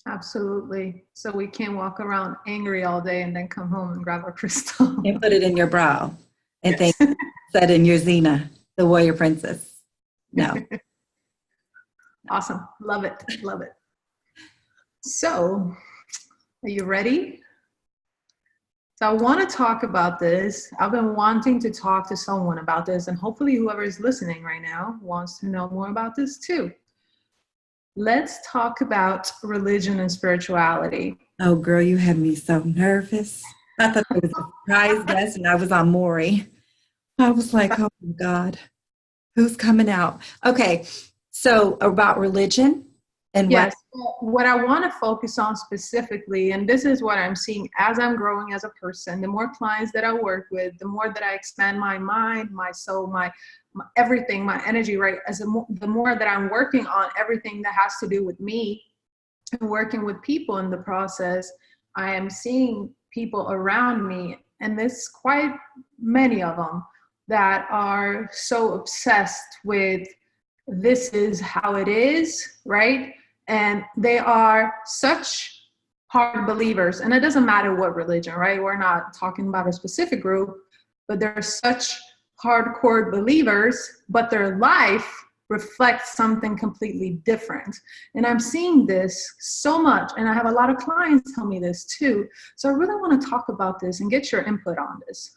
Absolutely. So we can't walk around angry all day and then come home and grab our crystal. And put it in your brow and Yes. think that in your Xena, the warrior princess. No. Awesome. Love it. Love it. So, are you ready So I want to talk about this. I've been wanting to talk to someone about this, and hopefully whoever is listening right now wants to know more about this too. Let's talk about religion and spirituality. Oh, girl, you had me so nervous. I thought it was a surprise guest and I was on Maury. I was like, oh my God, who's coming out? Okay, so about religion and what? Yes, what I want to focus on specifically, and this is what I'm seeing as I'm growing as a person, the more clients that I work with, the more that I expand my mind, my soul, my everything, my energy, right? The more that I'm working on everything that has to do with me and working with people in the process, I am seeing people around me, and there's quite many of them that are so obsessed with this is how it is, right? And they are such hard believers, and it doesn't matter what religion, right? We're not talking about a specific group, but they're such hardcore believers, but their life reflects something completely different. And I'm seeing this so much, and I have a lot of clients tell me this too. So I really want to talk about this and get your input on this.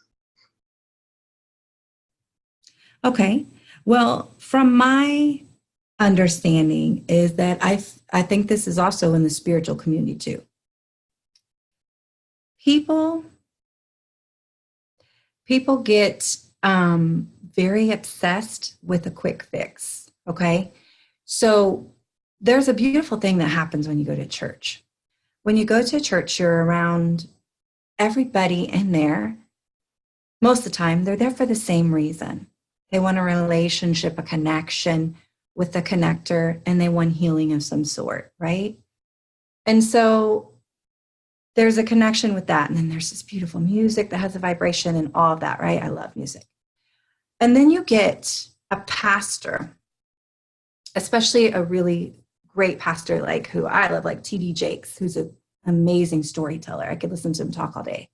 Okay. Well, from my understanding is that I think this is also in the spiritual community too. People get very obsessed with a quick fix. Okay. So there's a beautiful thing that happens when you go to church. When you go to church, you're around everybody in there. Most of the time, they're there for the same reason. They want a relationship, a connection with the connector, and they want healing of some sort, right? And so there's a connection with that. And then there's this beautiful music that has a vibration and all of that, right? I love music. And then you get a pastor, especially a really great pastor like who I love, like T.D. Jakes, who's an amazing storyteller. I could listen to him talk all day.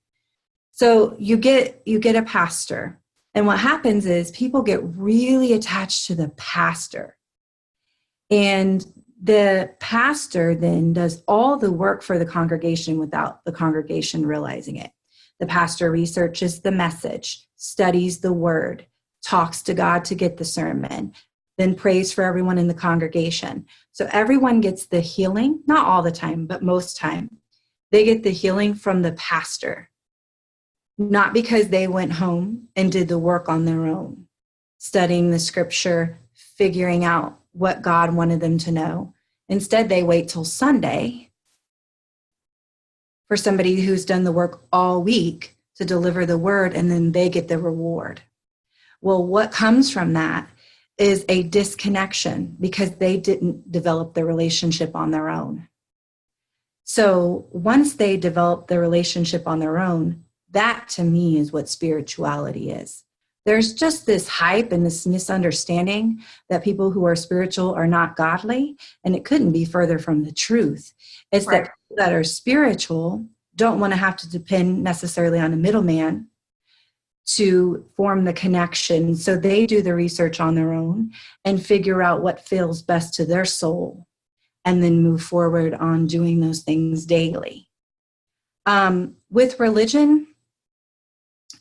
So you get a pastor. And what happens is people get really attached to the pastor. And the pastor then does all the work for the congregation without the congregation realizing it. The pastor researches the message, studies the word, talks to God to get the sermon, then prays for everyone in the congregation. So everyone gets the healing, not all the time, but most time. They get the healing from the pastor, not because they went home and did the work on their own, studying the scripture, figuring out what God wanted them to know. Instead, they wait till Sunday for somebody who's done the work all week to deliver the word, and then they get the reward. Well, what comes from that is a disconnection because they didn't develop the relationship on their own. So once they develop the relationship on their own, that to me is what spirituality is. There's just this hype and this misunderstanding that people who are spiritual are not godly, and it couldn't be further from the truth. It's right. That people that are spiritual don't want to have to depend necessarily on a middleman to form the connection. So they do the research on their own and figure out what feels best to their soul and then move forward on doing those things daily. With religion,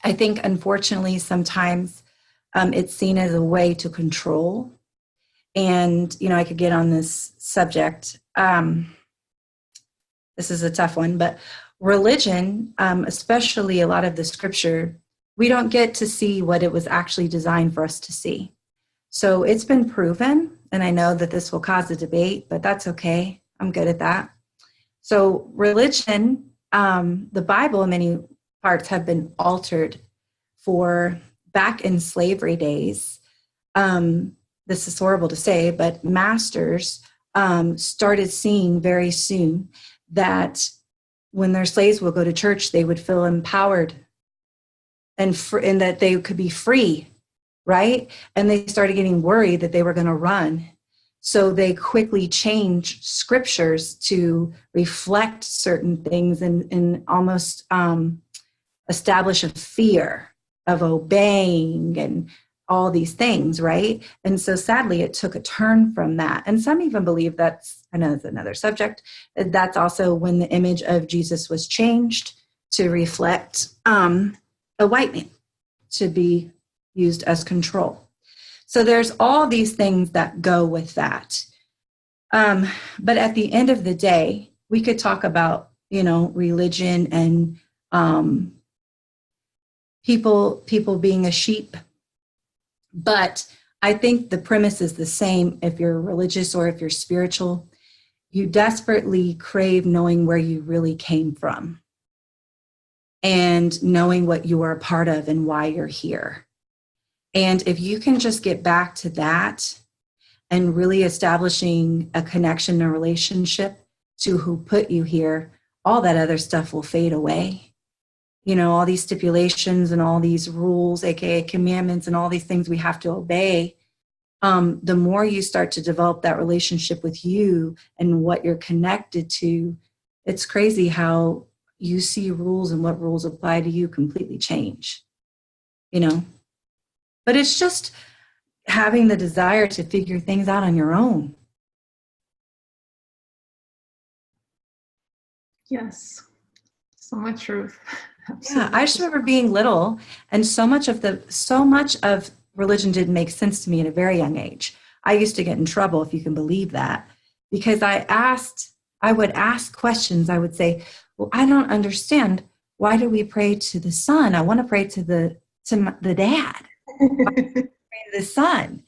I think, unfortunately, sometimes it's seen as a way to control. And, I could get on this subject. This is a tough one, but religion, especially a lot of the scripture, we don't get to see what it was actually designed for us to see. So it's been proven, and I know that this will cause a debate, but that's okay. I'm good at that. So religion, the Bible in many parts have been altered for back in slavery days. This is horrible to say, but masters started seeing very soon that when their slaves would go to church, they would feel empowered and that they could be free, right? And they started getting worried that they were going to run. So they quickly changed scriptures to reflect certain things and almost establish a fear of obeying and all these things, right? And so sadly, it took a turn from that. And some even believe I know that's another subject, that's also when the image of Jesus was changed to reflect a white man, to be used as control. So there's all these things that go with that. But at the end of the day, we could talk about, religion and people being a sheep. But I think the premise is the same if you're religious or if you're spiritual. You desperately crave knowing where you really came from and knowing what you are a part of and why you're here. And if you can just get back to that and really establishing a connection, a relationship to who put you here, all that other stuff will fade away. All these stipulations and all these rules, aka commandments, and all these things we have to obey. The more you start to develop that relationship with you and what you're connected to, it's crazy how you see rules and what rules apply to you completely change, But it's just having the desire to figure things out on your own. Yes. So much truth. Absolutely. Yeah, I just remember being little, and so much of religion didn't make sense to me at a very young age. I used to get in trouble, if you can believe that, because I would ask questions. I would say, well, I don't understand. Why do we pray to the son? I want to pray to the dad. Why do we pray to the son?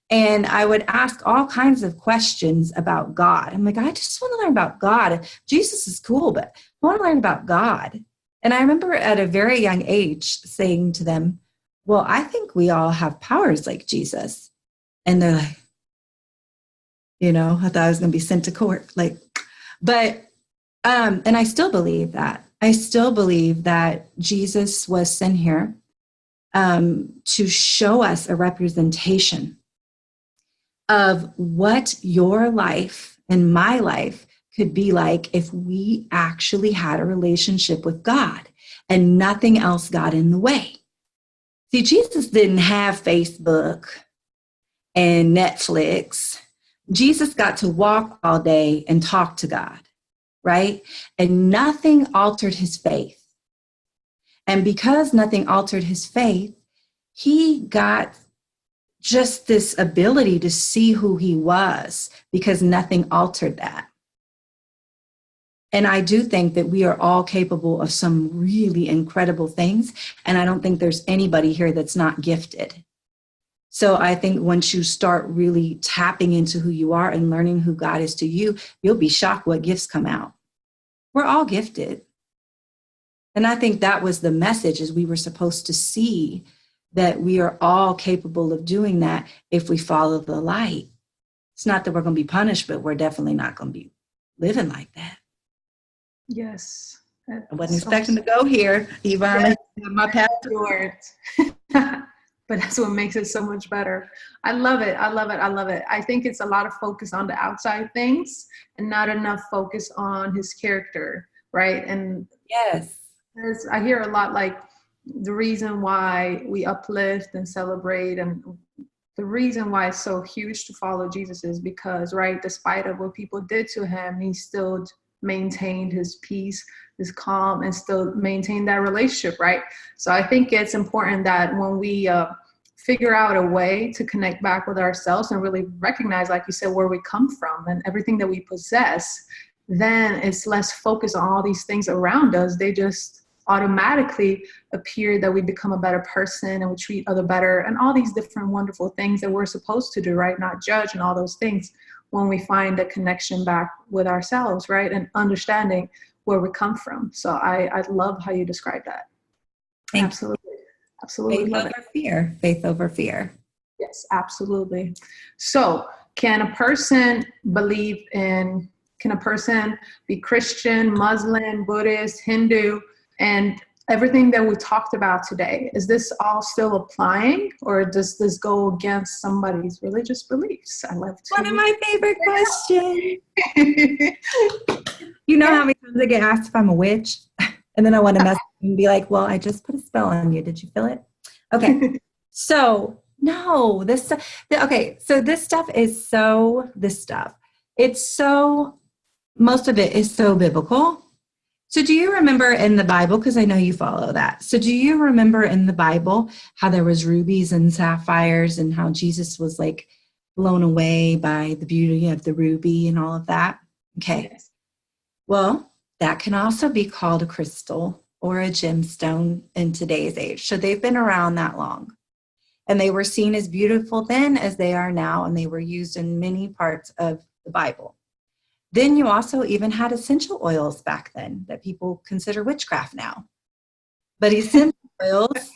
And I would ask all kinds of questions about God. I'm like, I just want to learn about God. Jesus is cool, but I want to learn about God. And I remember at a very young age saying to them, well, I think we all have powers like Jesus. And they're like, I thought I was going to be sent to court. And I still believe that. I still believe that Jesus was sent here to show us a representation of what your life and my life could be like if we actually had a relationship with God and nothing else got in the way. See, Jesus didn't have Facebook and Netflix. Jesus got to walk all day and talk to God, right? And nothing altered his faith. And because nothing altered his faith, he got just this ability to see who he was because nothing altered that. And I do think that we are all capable of some really incredible things. And I don't think there's anybody here that's not gifted. So I think once you start really tapping into who you are and learning who God is to you, you'll be shocked what gifts come out. We're all gifted. And I think that was the message, is we were supposed to see that we are all capable of doing that if we follow the light. It's not that we're going to be punished, but we're definitely not going to be living like that. Yes. I wasn't expecting to go here, Ivana. Yes, my path words. But that's what makes it so much better. I love it. I love it. I love it. I think it's a lot of focus on the outside things and not enough focus on his character, right? And yes, I hear a lot the reason why we uplift and celebrate, and the reason why it's so huge to follow Jesus is because, right, despite of what people did to him, he still maintained his peace, his calm, and still maintained that relationship, right? So I think it's important that when we figure out a way to connect back with ourselves and really recognize, like you said, where we come from and everything that we possess, then it's less focused on all these things around us. They just automatically appear that we become a better person and we treat other better and all these different wonderful things that we're supposed to do, right? Not judge and all those things when we find a connection back with ourselves, right? And understanding where we come from. So I love how you describe that. Absolutely. Absolutely. Faith over fear. Faith over fear. Yes, absolutely. So can a person be Christian, Muslim, Buddhist, Hindu, and everything that we talked about today? Is this all still applying, or does this go against somebody's religious beliefs? I love to. One of my favorite questions. You know how many times I get asked if I'm a witch? And then I want to mess and be like, well, I just put a spell on you. Did you feel it? Okay. So no, this stuff. Okay. So this stuff. Most of it is so biblical. So do you remember in the Bible, because I know you follow that. So do you remember in the Bible how there was rubies and sapphires and how Jesus was like blown away by the beauty of the ruby and all of that? Okay. Yes. Well, that can also be called a crystal or a gemstone in today's age. So they've been around that long. And they were seen as beautiful then as they are now, and they were used in many parts of the Bible. Then you also even had essential oils back then that people consider witchcraft now. But essential oils,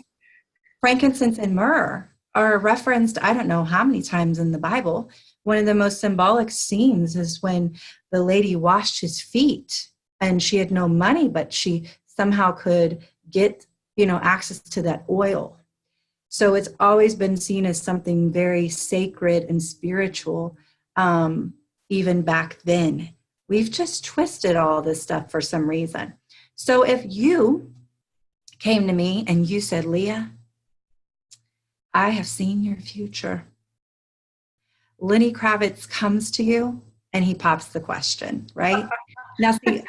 frankincense and myrrh, are referenced, I don't know how many times in the Bible. One of the most symbolic scenes is when the lady washed his feet and she had no money, but she somehow could get, access to that oil. So it's always been seen as something very sacred and spiritual, even back then. We've just twisted all this stuff for some reason. So if you came to me and you said, Leah, I have seen your future. Lenny Kravitz comes to you and he pops the question, right? Now, see,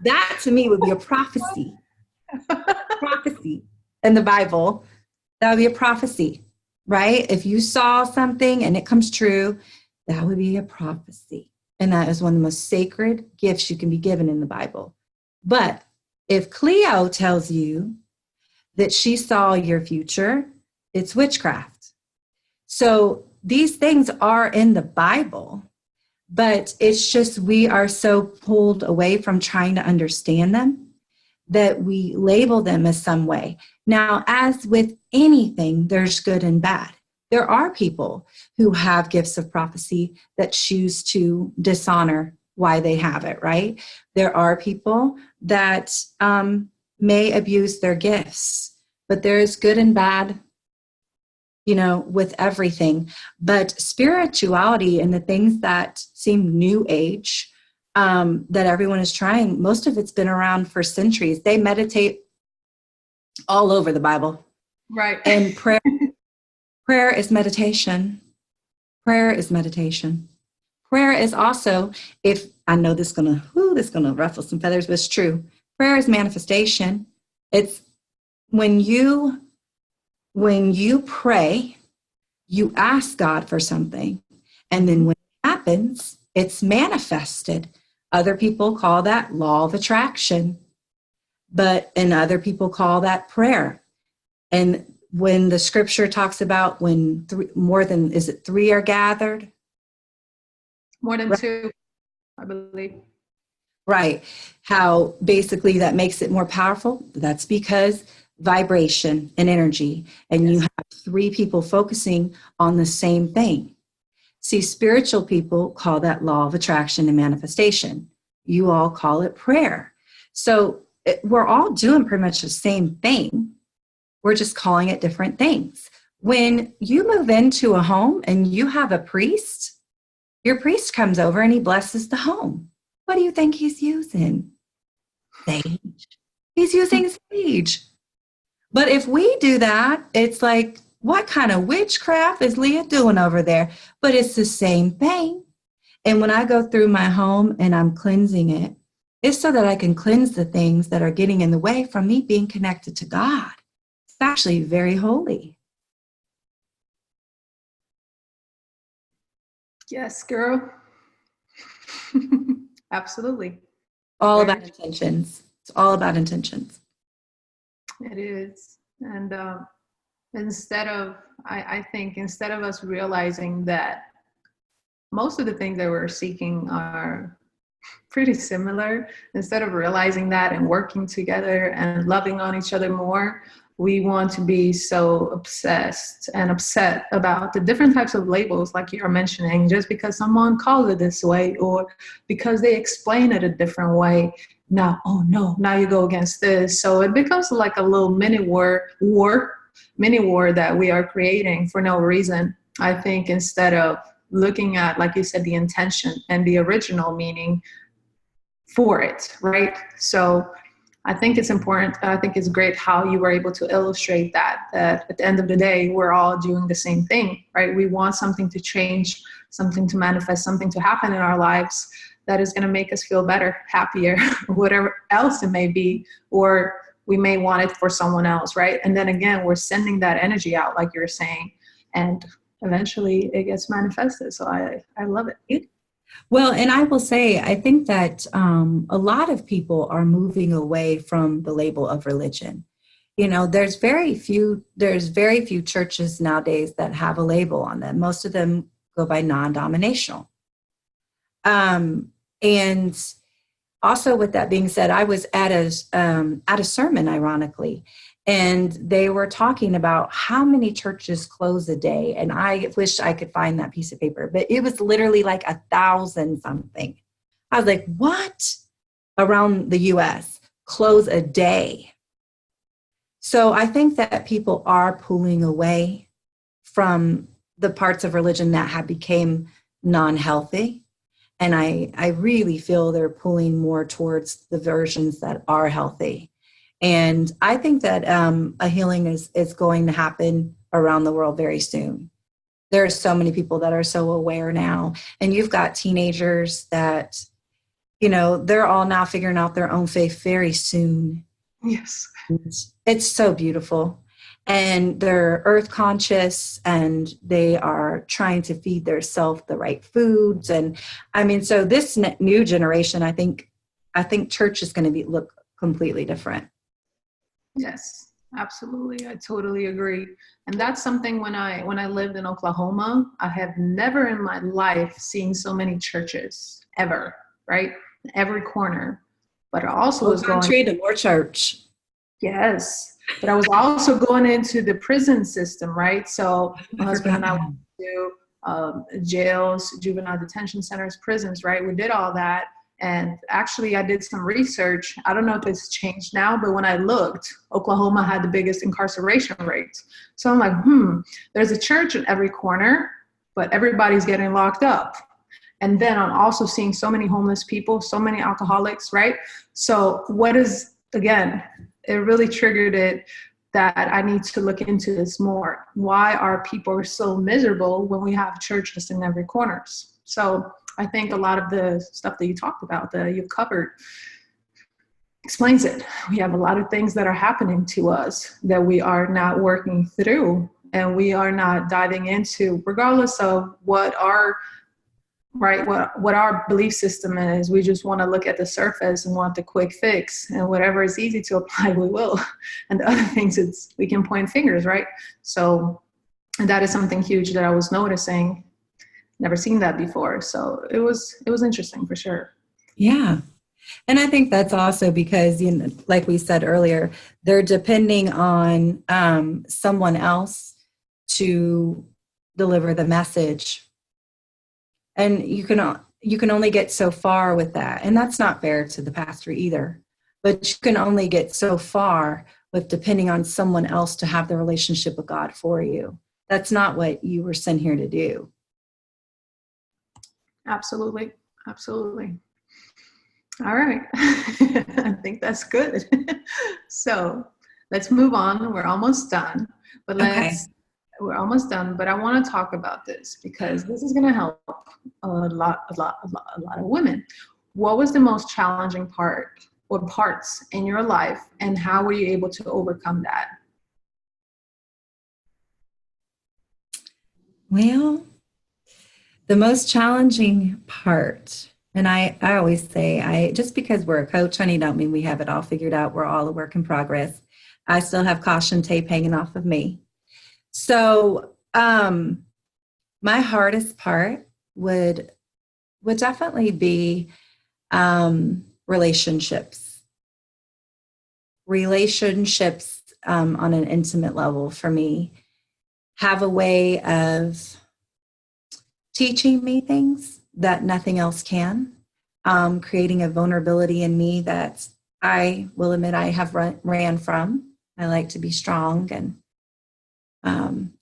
that to me would be a prophecy. Prophecy in the Bible, that would be a prophecy, right? If you saw something and it comes true, that would be a prophecy. And that is one of the most sacred gifts you can be given in the Bible. But if Cleo tells you that she saw your future, it's witchcraft. So these things are in the Bible, but it's just we are so pulled away from trying to understand them that we label them as some way. Now, as with anything, there's good and bad. There are people who have gifts of prophecy that choose to dishonor why they have it, right? There are people that may abuse their gifts, but there is good and bad, with everything. But spirituality and the things that seem new age, that everyone is trying, most of it's been around for centuries. They meditate all over the Bible. Right. And prayer is meditation. Prayer is meditation. Prayer is also, if I know this is gonna ruffle some feathers, but it's true. Prayer is manifestation. It's when you pray, you ask God for something, and then when it happens, it's manifested. Other people call that law of attraction, and other people call that prayer. And when the scripture talks about when three are gathered? More than right. two, I believe. Right. How basically that makes it more powerful. That's because vibration and energy, and you have three people focusing on the same thing. See, spiritual people call that law of attraction and manifestation. You all call it prayer. So we're all doing pretty much the same thing. We're just calling it different things. When you move into a home and you have a priest, your priest comes over and he blesses the home. What do you think he's using? Sage. He's using sage. But if we do that, it's like, what kind of witchcraft is Leah doing over there? But it's the same thing. And when I go through my home and I'm cleansing it, it's so that I can cleanse the things that are getting in the way from me being connected to God. It's actually very holy. Yes, girl. Absolutely. All about intentions. It's all about intentions. It is. And I think instead of us realizing that most of the things that we're seeking are pretty similar, instead of realizing that and working together and loving on each other more, we want to be so obsessed and upset about the different types of labels like you're mentioning, just because someone calls it this way or because they explain it a different way. Now, oh no, now you go against this. So it becomes like a little mini war that we are creating for no reason. I think instead of looking at, like you said, the intention and the original meaning for it, right? So I think it's important. I think it's great how you were able to illustrate that at the end of the day, we're all doing the same thing, right? We want something to change, something to manifest, something to happen in our lives. that is going to make us feel better, happier, whatever else it may be, or we may want it for someone else, right? And then again, we're sending that energy out, like you're saying, and eventually it gets manifested. So I love it. Well, and I will say, I think that a lot of people are moving away from the label of religion. You know, there's very few churches nowadays that have a label on them. Most of them go by non-denominational. And also, with that being said, I was at a sermon, ironically, and they were talking about how many churches close a day. And I wish I could find that piece of paper, but it was literally like 1,000 something. I was like, what? Around the US, close a day. So I think that people are pulling away from the parts of religion that have become non-healthy. And I really feel they're pulling more towards the versions that are healthy. And I think that a healing is going to happen around the world very soon. There are so many people that are so aware now. And you've got teenagers that, you know, they're all now figuring out their own faith very soon. Yes. It's so beautiful. And they're earth conscious, and they are trying to feed their self the right foods. And I mean, so this new generation, I think church is going to look completely different. Yes, absolutely. I totally agree. And that's something when I lived in Oklahoma, I have never in my life seen so many churches ever, right? Every corner. But I also was going to more church. Yes. But I was also going into the prison system, right? So my husband and I went to jails, juvenile detention centers, prisons, right? We did all that. And actually, I did some research. I don't know if it's changed now, but when I looked, Oklahoma had the biggest incarceration rates. So I'm like, there's a church at every corner, but everybody's getting locked up. And then I'm also seeing so many homeless people, so many alcoholics, right? So it really triggered it that I need to look into this more. Why are people so miserable when we have churches in every corners? So I think a lot of the stuff that you talked about, that you've covered, explains it. We have a lot of things that are happening to us that we are not working through, and we are not diving into, regardless of what our belief system is. We just want to look at the surface and want the quick fix, and whatever is easy to apply, we will. And the other things, we can point fingers, right? So that is something huge that I was noticing. Never seen that before. So it was interesting for sure. Yeah. And I think that's also because, you know, like we said earlier, they're depending on someone else to deliver the message. And you can only get so far with that. And that's not fair to the pastor either. But you can only get so far with depending on someone else to have the relationship with God for you. That's not what you were sent here to do. Absolutely. Absolutely. All right. I think that's good. So let's move on. We're almost done. But we're almost done. But I want to talk about this because this is going to help a lot of women. What was the most challenging part or parts in your life, and how were you able to overcome that? Well, the most challenging part, and I always say, just because we're a coach, honey, don't mean we have it all figured out. We're all a work in progress. I still have caution tape hanging off of me. So my hardest part would definitely be relationships on an intimate level for me have a way of teaching me things that nothing else can, creating a vulnerability in me that I will admit I have ran from. I like to be strong and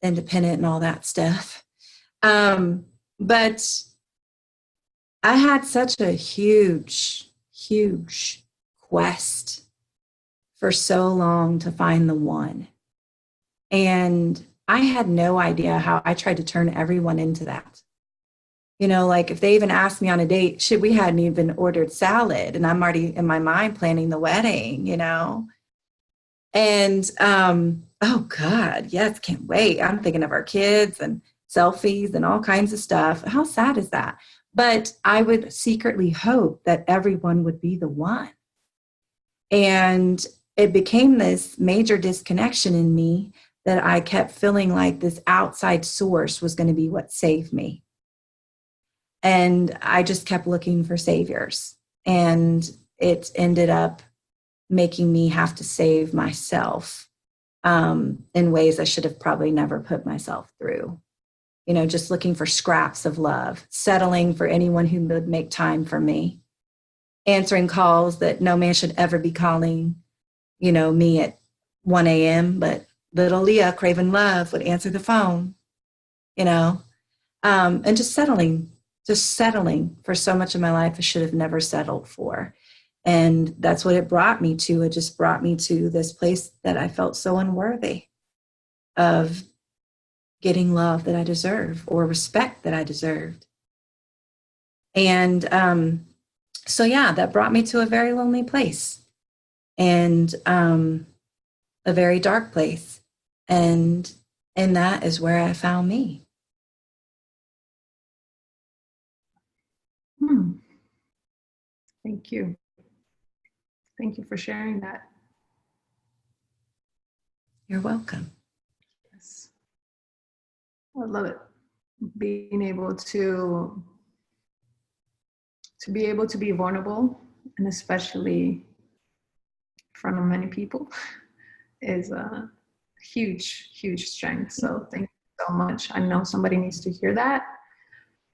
independent and all that stuff. But I had such a huge quest for so long to find the one. And I had no idea how I tried to turn everyone into that. You know, like if they even asked me on a date, shit, we hadn't even ordered salad and I'm already in my mind planning the wedding, you know? And, oh God, yes, can't wait. I'm thinking of our kids and selfies and all kinds of stuff. How sad is that? But I would secretly hope that everyone would be the one. And it became this major disconnection in me that I kept feeling like this outside source was going to be what saved me. And I just kept looking for saviors. And it ended up making me have to save myself in ways I should have probably never put myself through. You know, just looking for scraps of love, settling for anyone who would make time for me, answering calls that no man should ever be calling, you know, me at 1 a.m., but little Leah, craving love, would answer the phone, you know, and just settling for so much of my life I should have never settled for. And that's what it brought me to. It just brought me to this place that I felt so unworthy of getting love that I deserve or respect that I deserved. And so, yeah, that brought me to a very lonely place and a very dark place. And that is where I found me. Thank you. Thank you for sharing that. You're welcome. Yes. I love it. Being able to be able to be vulnerable, and especially in front of many people, is a huge, huge strength. So thank you so much. I know somebody needs to hear that.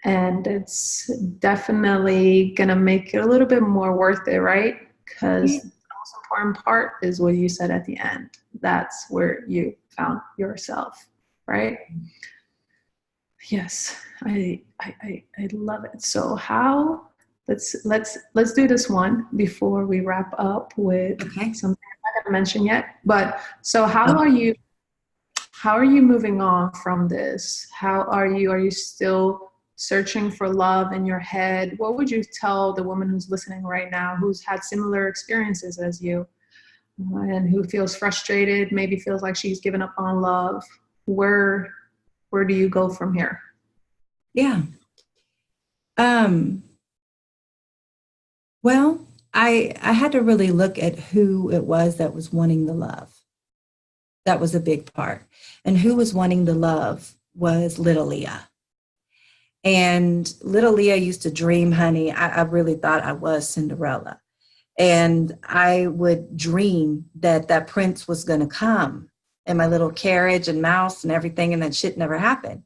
And it's definitely going to make it a little bit more worth it, right? Because the most important part is what you said at the end. That's where you found yourself, right? Yes, I love it. So how, let's do this one before we wrap up with something I haven't mentioned yet. But so how are you moving on from this? Are you still searching for love in your head? What would you tell the woman who's listening right now, who's had similar experiences as you, and who feels frustrated, maybe feels like she's given up on love? Where do you go from here? Yeah. Well, I had to really look at who it was that was wanting the love. That was a big part. And who was wanting the love was little Leah. And little Leah used to dream, honey. I really thought I was Cinderella. And I would dream that prince was going to come in my little carriage and mouse and everything, and that shit never happened.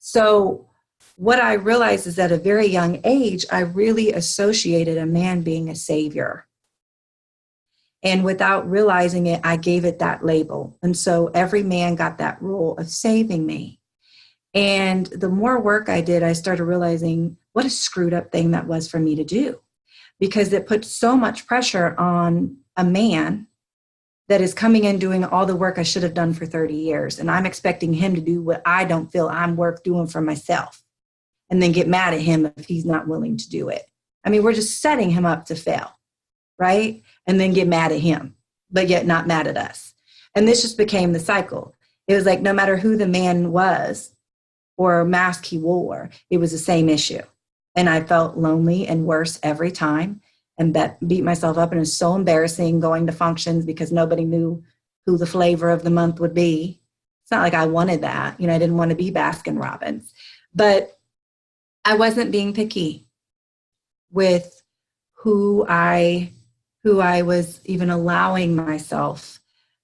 So what I realized is at a very young age, I really associated a man being a savior. And without realizing it, I gave it that label. And so every man got that role of saving me. And the more work I did, I started realizing what a screwed up thing that was for me to do, because it put so much pressure on a man that is coming in doing all the work I should have done for 30 years. And I'm expecting him to do what I don't feel I'm worth doing for myself, and then get mad at him if he's not willing to do it. I mean, we're just setting him up to fail, right? And then get mad at him, but yet not mad at us. And this just became the cycle. It was like no matter who the man was or mask he wore, it was the same issue. And I felt lonely and worse every time, and beat myself up. And it was so embarrassing going to functions because nobody knew who the flavor of the month would be. It's not like I wanted that. You know, I didn't want to be Baskin Robbins, but I wasn't being picky with who I was even allowing myself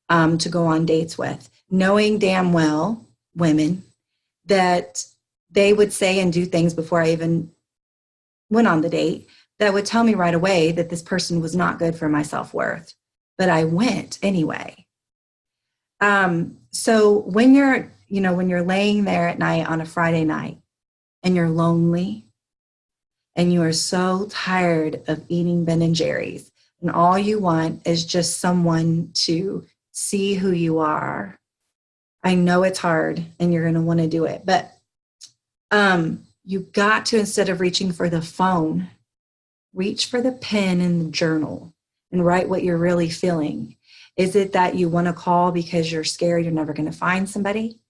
to go on dates with, knowing damn well, women, that they would say and do things before I even went on the date that would tell me right away that this person was not good for my self-worth. But I went anyway. So when you're laying there at night on a Friday night and you're lonely and you are so tired of eating Ben and Jerry's, and all you want is just someone to see who you are, I know it's hard and you're going to want to do it, but you got to, instead of reaching for the phone, reach for the pen and the journal and write what you're really feeling. Is it that you want to call because you're scared you're never going to find somebody?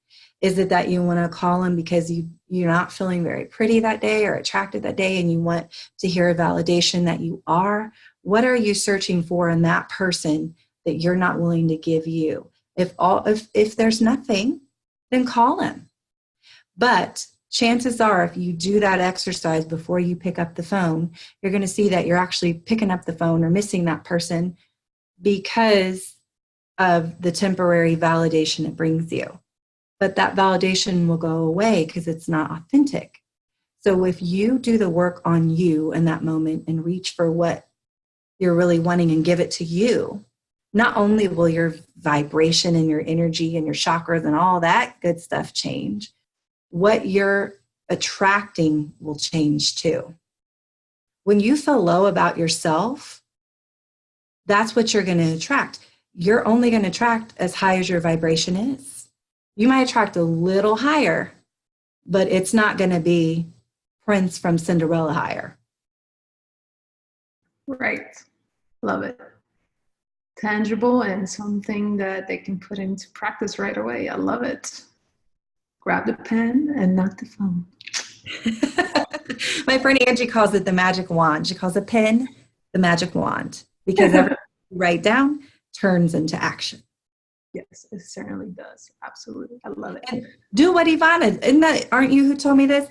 Is it that you want to call them because you're not feeling very pretty that day or attracted that day and you want to hear a validation that you are? What are you searching for in that person that you're not willing to give you? If there's nothing, then call him. But chances are, if you do that exercise before you pick up the phone, you're going to see that you're actually picking up the phone or missing that person because of the temporary validation it brings you. But that validation will go away because it's not authentic. So if you do the work on you in that moment and reach for what you're really wanting and give it to you, not only will your vibration and your energy and your chakras and all that good stuff change, what you're attracting will change too. When you feel low about yourself, that's what you're going to attract. You're only going to attract as high as your vibration is. You might attract a little higher, but it's not going to be Prince from Cinderella higher. Right. Love it. Tangible and something that they can put into practice right away. I love it. Grab the pen and not the phone. My friend Angie calls it the magic wand. She calls a pen the magic wand because everything you write down turns into action. Yes, it certainly does. Absolutely. I love it. And do what Ivana, aren't you who told me this?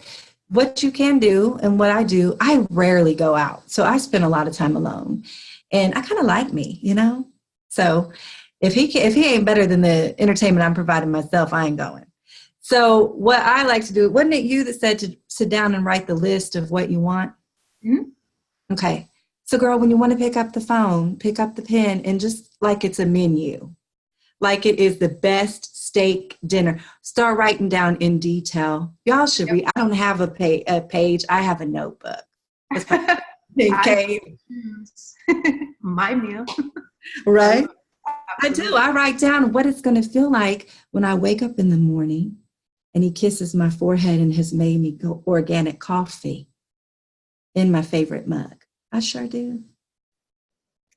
What you can do and what I do, I rarely go out. So I spend a lot of time alone. And I kind of like me, you know? So if he ain't better than the entertainment I'm providing myself, I ain't going. So what I like to do, wasn't it you that said to sit down and write the list of what you want? Mm-hmm. Okay. So girl, when you want to pick up the phone, pick up the pen and just like it's a menu, like it is the best steak dinner, start writing down in detail. Y'all should read. I don't have a page. I have a notebook. Okay. My meal. Right. I do. I write down what it's going to feel like when I wake up in the morning and he kisses my forehead and has made me go organic coffee in my favorite mug. I sure do.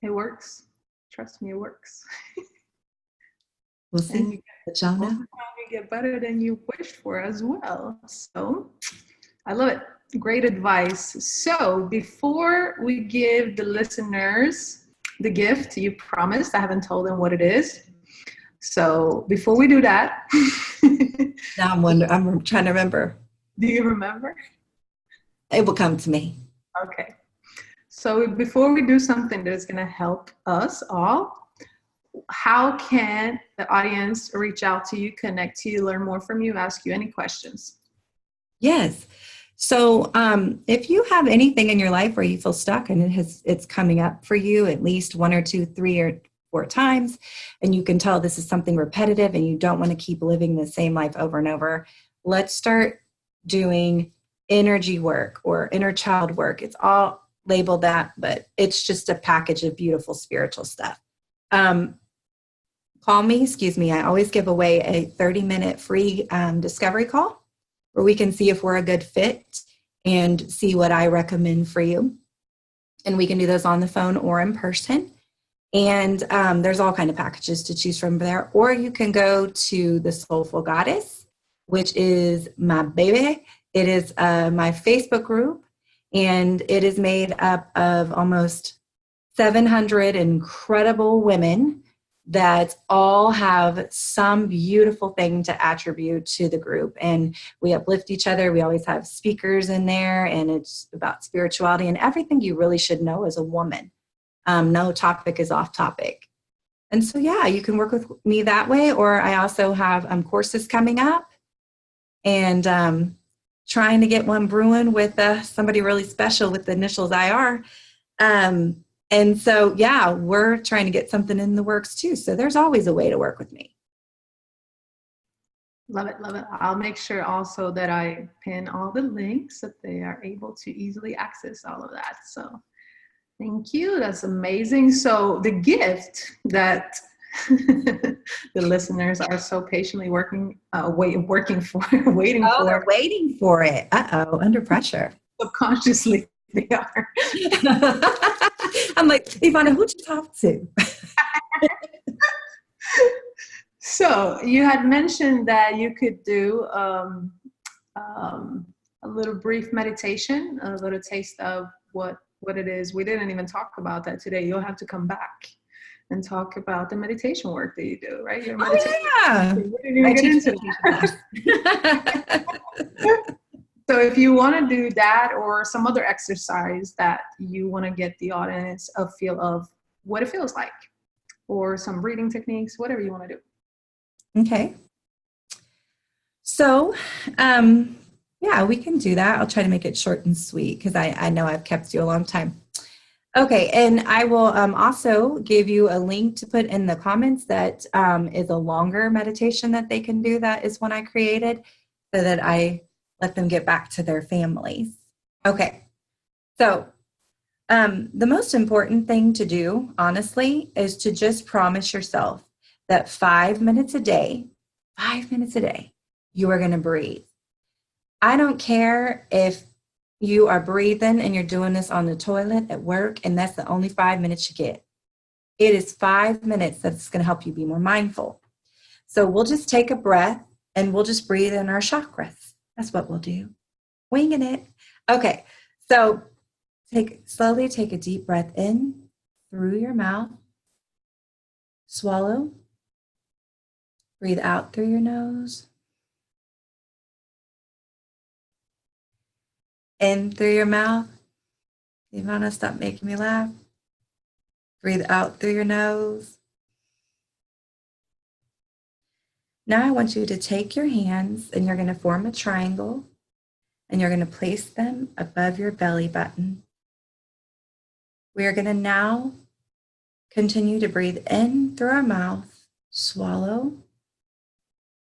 It works. Trust me, it works. We'll see. And most of the time you get better than you wished for as well. So I love it. Great advice. So before we give the listeners the gift you promised, I haven't told them what it is. So before we do that. Now I'm trying to remember. Do you remember? It will come to me. Okay. So before we do something that's going to help us all, how can the audience reach out to you, connect to you, learn more from you, ask you any questions? Yes. So if you have anything in your life where you feel stuck and it's coming up for you at least 1 or 2, 3 or 4 times, and you can tell this is something repetitive and you don't want to keep living the same life over and over, let's start doing energy work or inner child work. It's all labeled that, but it's just a package of beautiful spiritual stuff. Call me, I always give away a 30-minute free discovery call where we can see if we're a good fit and see what I recommend for you. And we can do those on the phone or in person. And there's all kinds of packages to choose from there. Or you can go to the Soulful Goddess, which is my baby. It is my Facebook group, and it is made up of almost 700 incredible women that all have some beautiful thing to attribute to the group. And we uplift each other. We always have speakers in there, and it's about spirituality and everything you really should know as a woman. No topic is off topic. And so, yeah, you can work with me that way. Or I also have courses coming up, and trying to get one brewing with somebody really special with the initials IR. And so, yeah, we're trying to get something in the works too. So there's always a way to work with me. Love it, love it. I'll make sure also that I pin all the links so they are able to easily access all of that. So thank you. That's amazing. So the gift that The listeners are so patiently waiting for They're it. waiting for it. Uh-oh, under pressure. Subconsciously, they are. I'm like, Ivana, who'd you talk to? So you had mentioned that you could do a little brief meditation, a little taste of what it is. We didn't even talk about that today. You'll have to come back and talk about the meditation work that you do, right? Your meditation. Yeah. We didn't even get into that. So if you want to do that or some other exercise that you want to get the audience a feel of what it feels like, or some breathing techniques, whatever you want to do. Okay. So, yeah, we can do that. I'll try to make it short and sweet because I know I've kept you a long time. Okay, and I will also give you a link to put in the comments that is a longer meditation that they can do. That is one I created so that I let them get back to their families. Okay, so the most important thing to do, honestly, is to just promise yourself that 5 minutes a day, you are going to breathe. I don't care if you are breathing and you're doing this on the toilet at work, and that's the only 5 minutes you get. It is 5 minutes that's going to help you be more mindful. So we'll just take a breath and we'll just breathe in our chakras. That's what we'll do. Winging it. Okay, so slowly take a deep breath in through your mouth. Swallow. Breathe out through your nose. In through your mouth. Ivana, stop making me laugh. Breathe out through your nose. Now I want you to take your hands and you're going to form a triangle and you're going to place them above your belly button. We are going to now continue to breathe in through our mouth, swallow,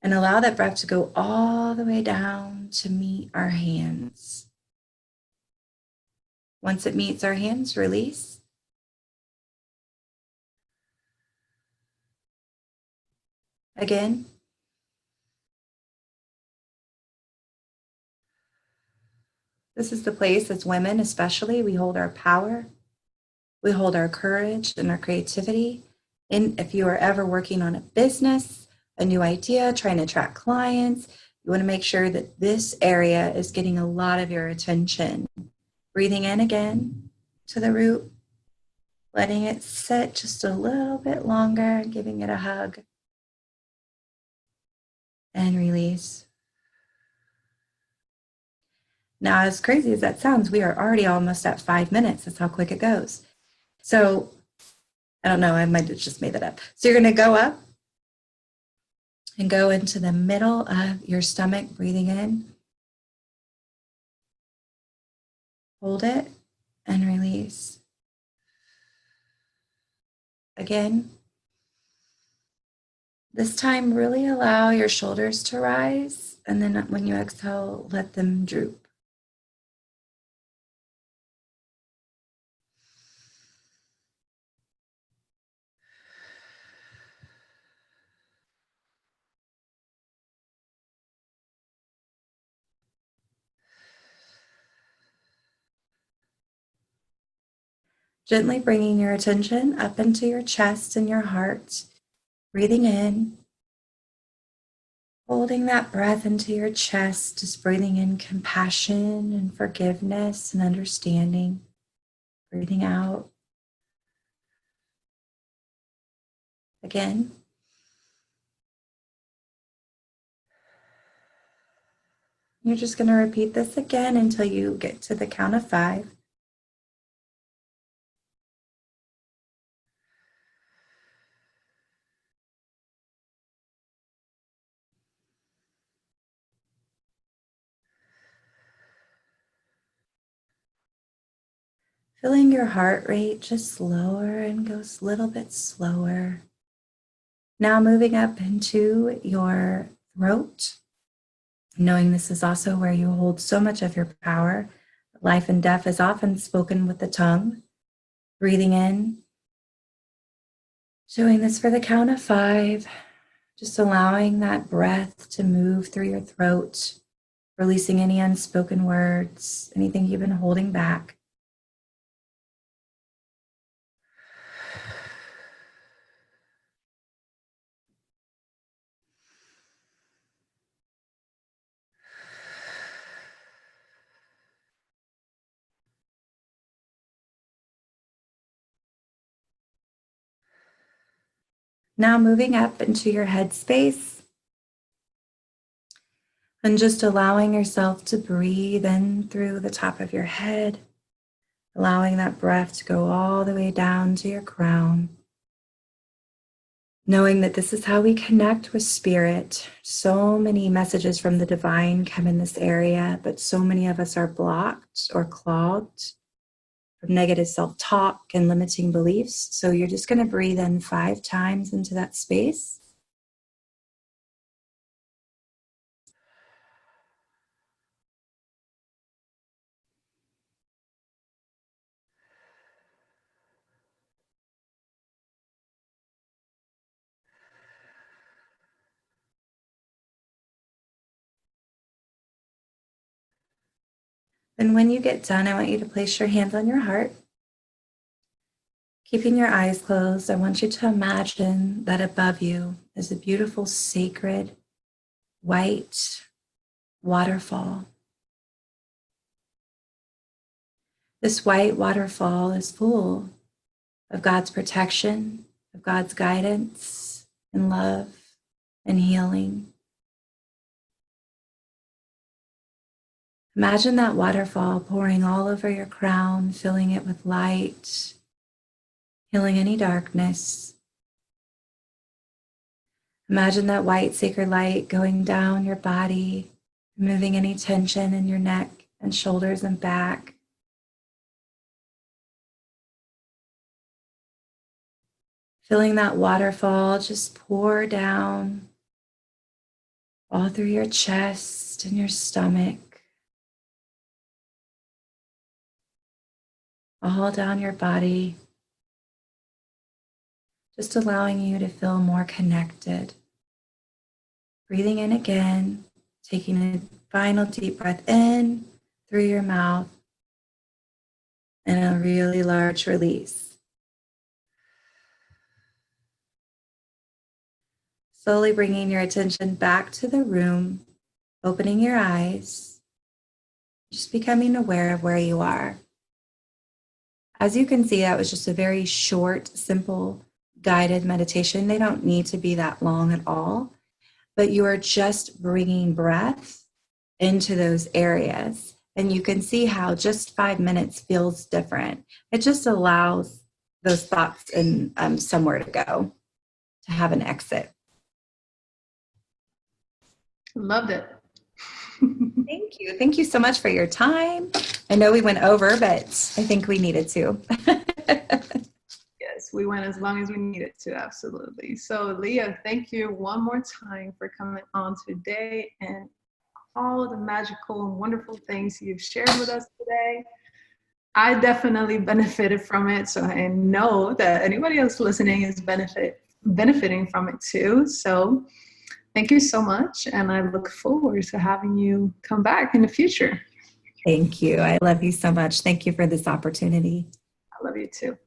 and allow that breath to go all the way down to meet our hands. Once it meets our hands, release. Again. This is the place as women, especially, we hold our power, we hold our courage and our creativity. And if you are ever working on a business, a new idea, trying to attract clients, you want to make sure that this area is getting a lot of your attention. Breathing in again to the root, letting it sit just a little bit longer, giving it a hug, and release. Now, as crazy as that sounds, we are already almost at 5 minutes. That's how quick it goes. So, I don't know, I might have just made that up. So you're going to go up and go into the middle of your stomach, breathing in. Hold it and release. Again. This time, really allow your shoulders to rise, and then when you exhale, let them droop. Gently bringing your attention up into your chest and your heart, breathing in, holding that breath into your chest, just breathing in compassion and forgiveness and understanding, breathing out. Again. You're just going to repeat this again until you get to the count of 5. Feeling your heart rate just lower and goes a little bit slower. Now moving up into your throat, knowing this is also where you hold so much of your power. Life and death is often spoken with the tongue. Breathing in Doing this for the count of 5, just allowing that breath to move through your throat, releasing any unspoken words, anything you've been holding back. Now moving up into your head space and just allowing yourself to breathe in through the top of your head, allowing that breath to go all the way down to your crown. Knowing that this is how we connect with spirit. So many messages from the divine come in this area, but so many of us are blocked or clogged from negative self-talk and limiting beliefs. So you're just going to breathe in 5 times into that space. And when you get done, I want you to place your hands on your heart. Keeping your eyes closed, I want you to imagine that above you is a beautiful, sacred, white waterfall. This white waterfall is full of God's protection, of God's guidance and love and healing. Imagine that waterfall pouring all over your crown, filling it with light, healing any darkness. Imagine that white sacred light going down your body, removing any tension in your neck and shoulders and back. Feeling that waterfall just pour down all through your chest and your stomach, all down your body, just allowing you to feel more connected. Breathing in again, taking a final deep breath in through your mouth, and a really large release. Slowly bringing your attention back to the room, opening your eyes, just becoming aware of where you are. As you can see, that was just a very short, simple, guided meditation. They don't need to be that long at all, but you are just bringing breath into those areas. And you can see how just 5 minutes feels different. It just allows those thoughts and somewhere to go, to have an exit. Loved it. Thank you. Thank you so much for your time. I know we went over, but I think we needed to. Yes, we went as long as we needed to, absolutely. So Leah, thank you one more time for coming on today and all the magical and wonderful things you've shared with us today. I definitely benefited from it, so I know that anybody else listening is benefiting from it too. So thank you so much, and I look forward to having you come back in the future. Thank you. I love you so much. Thank you for this opportunity. I love you too.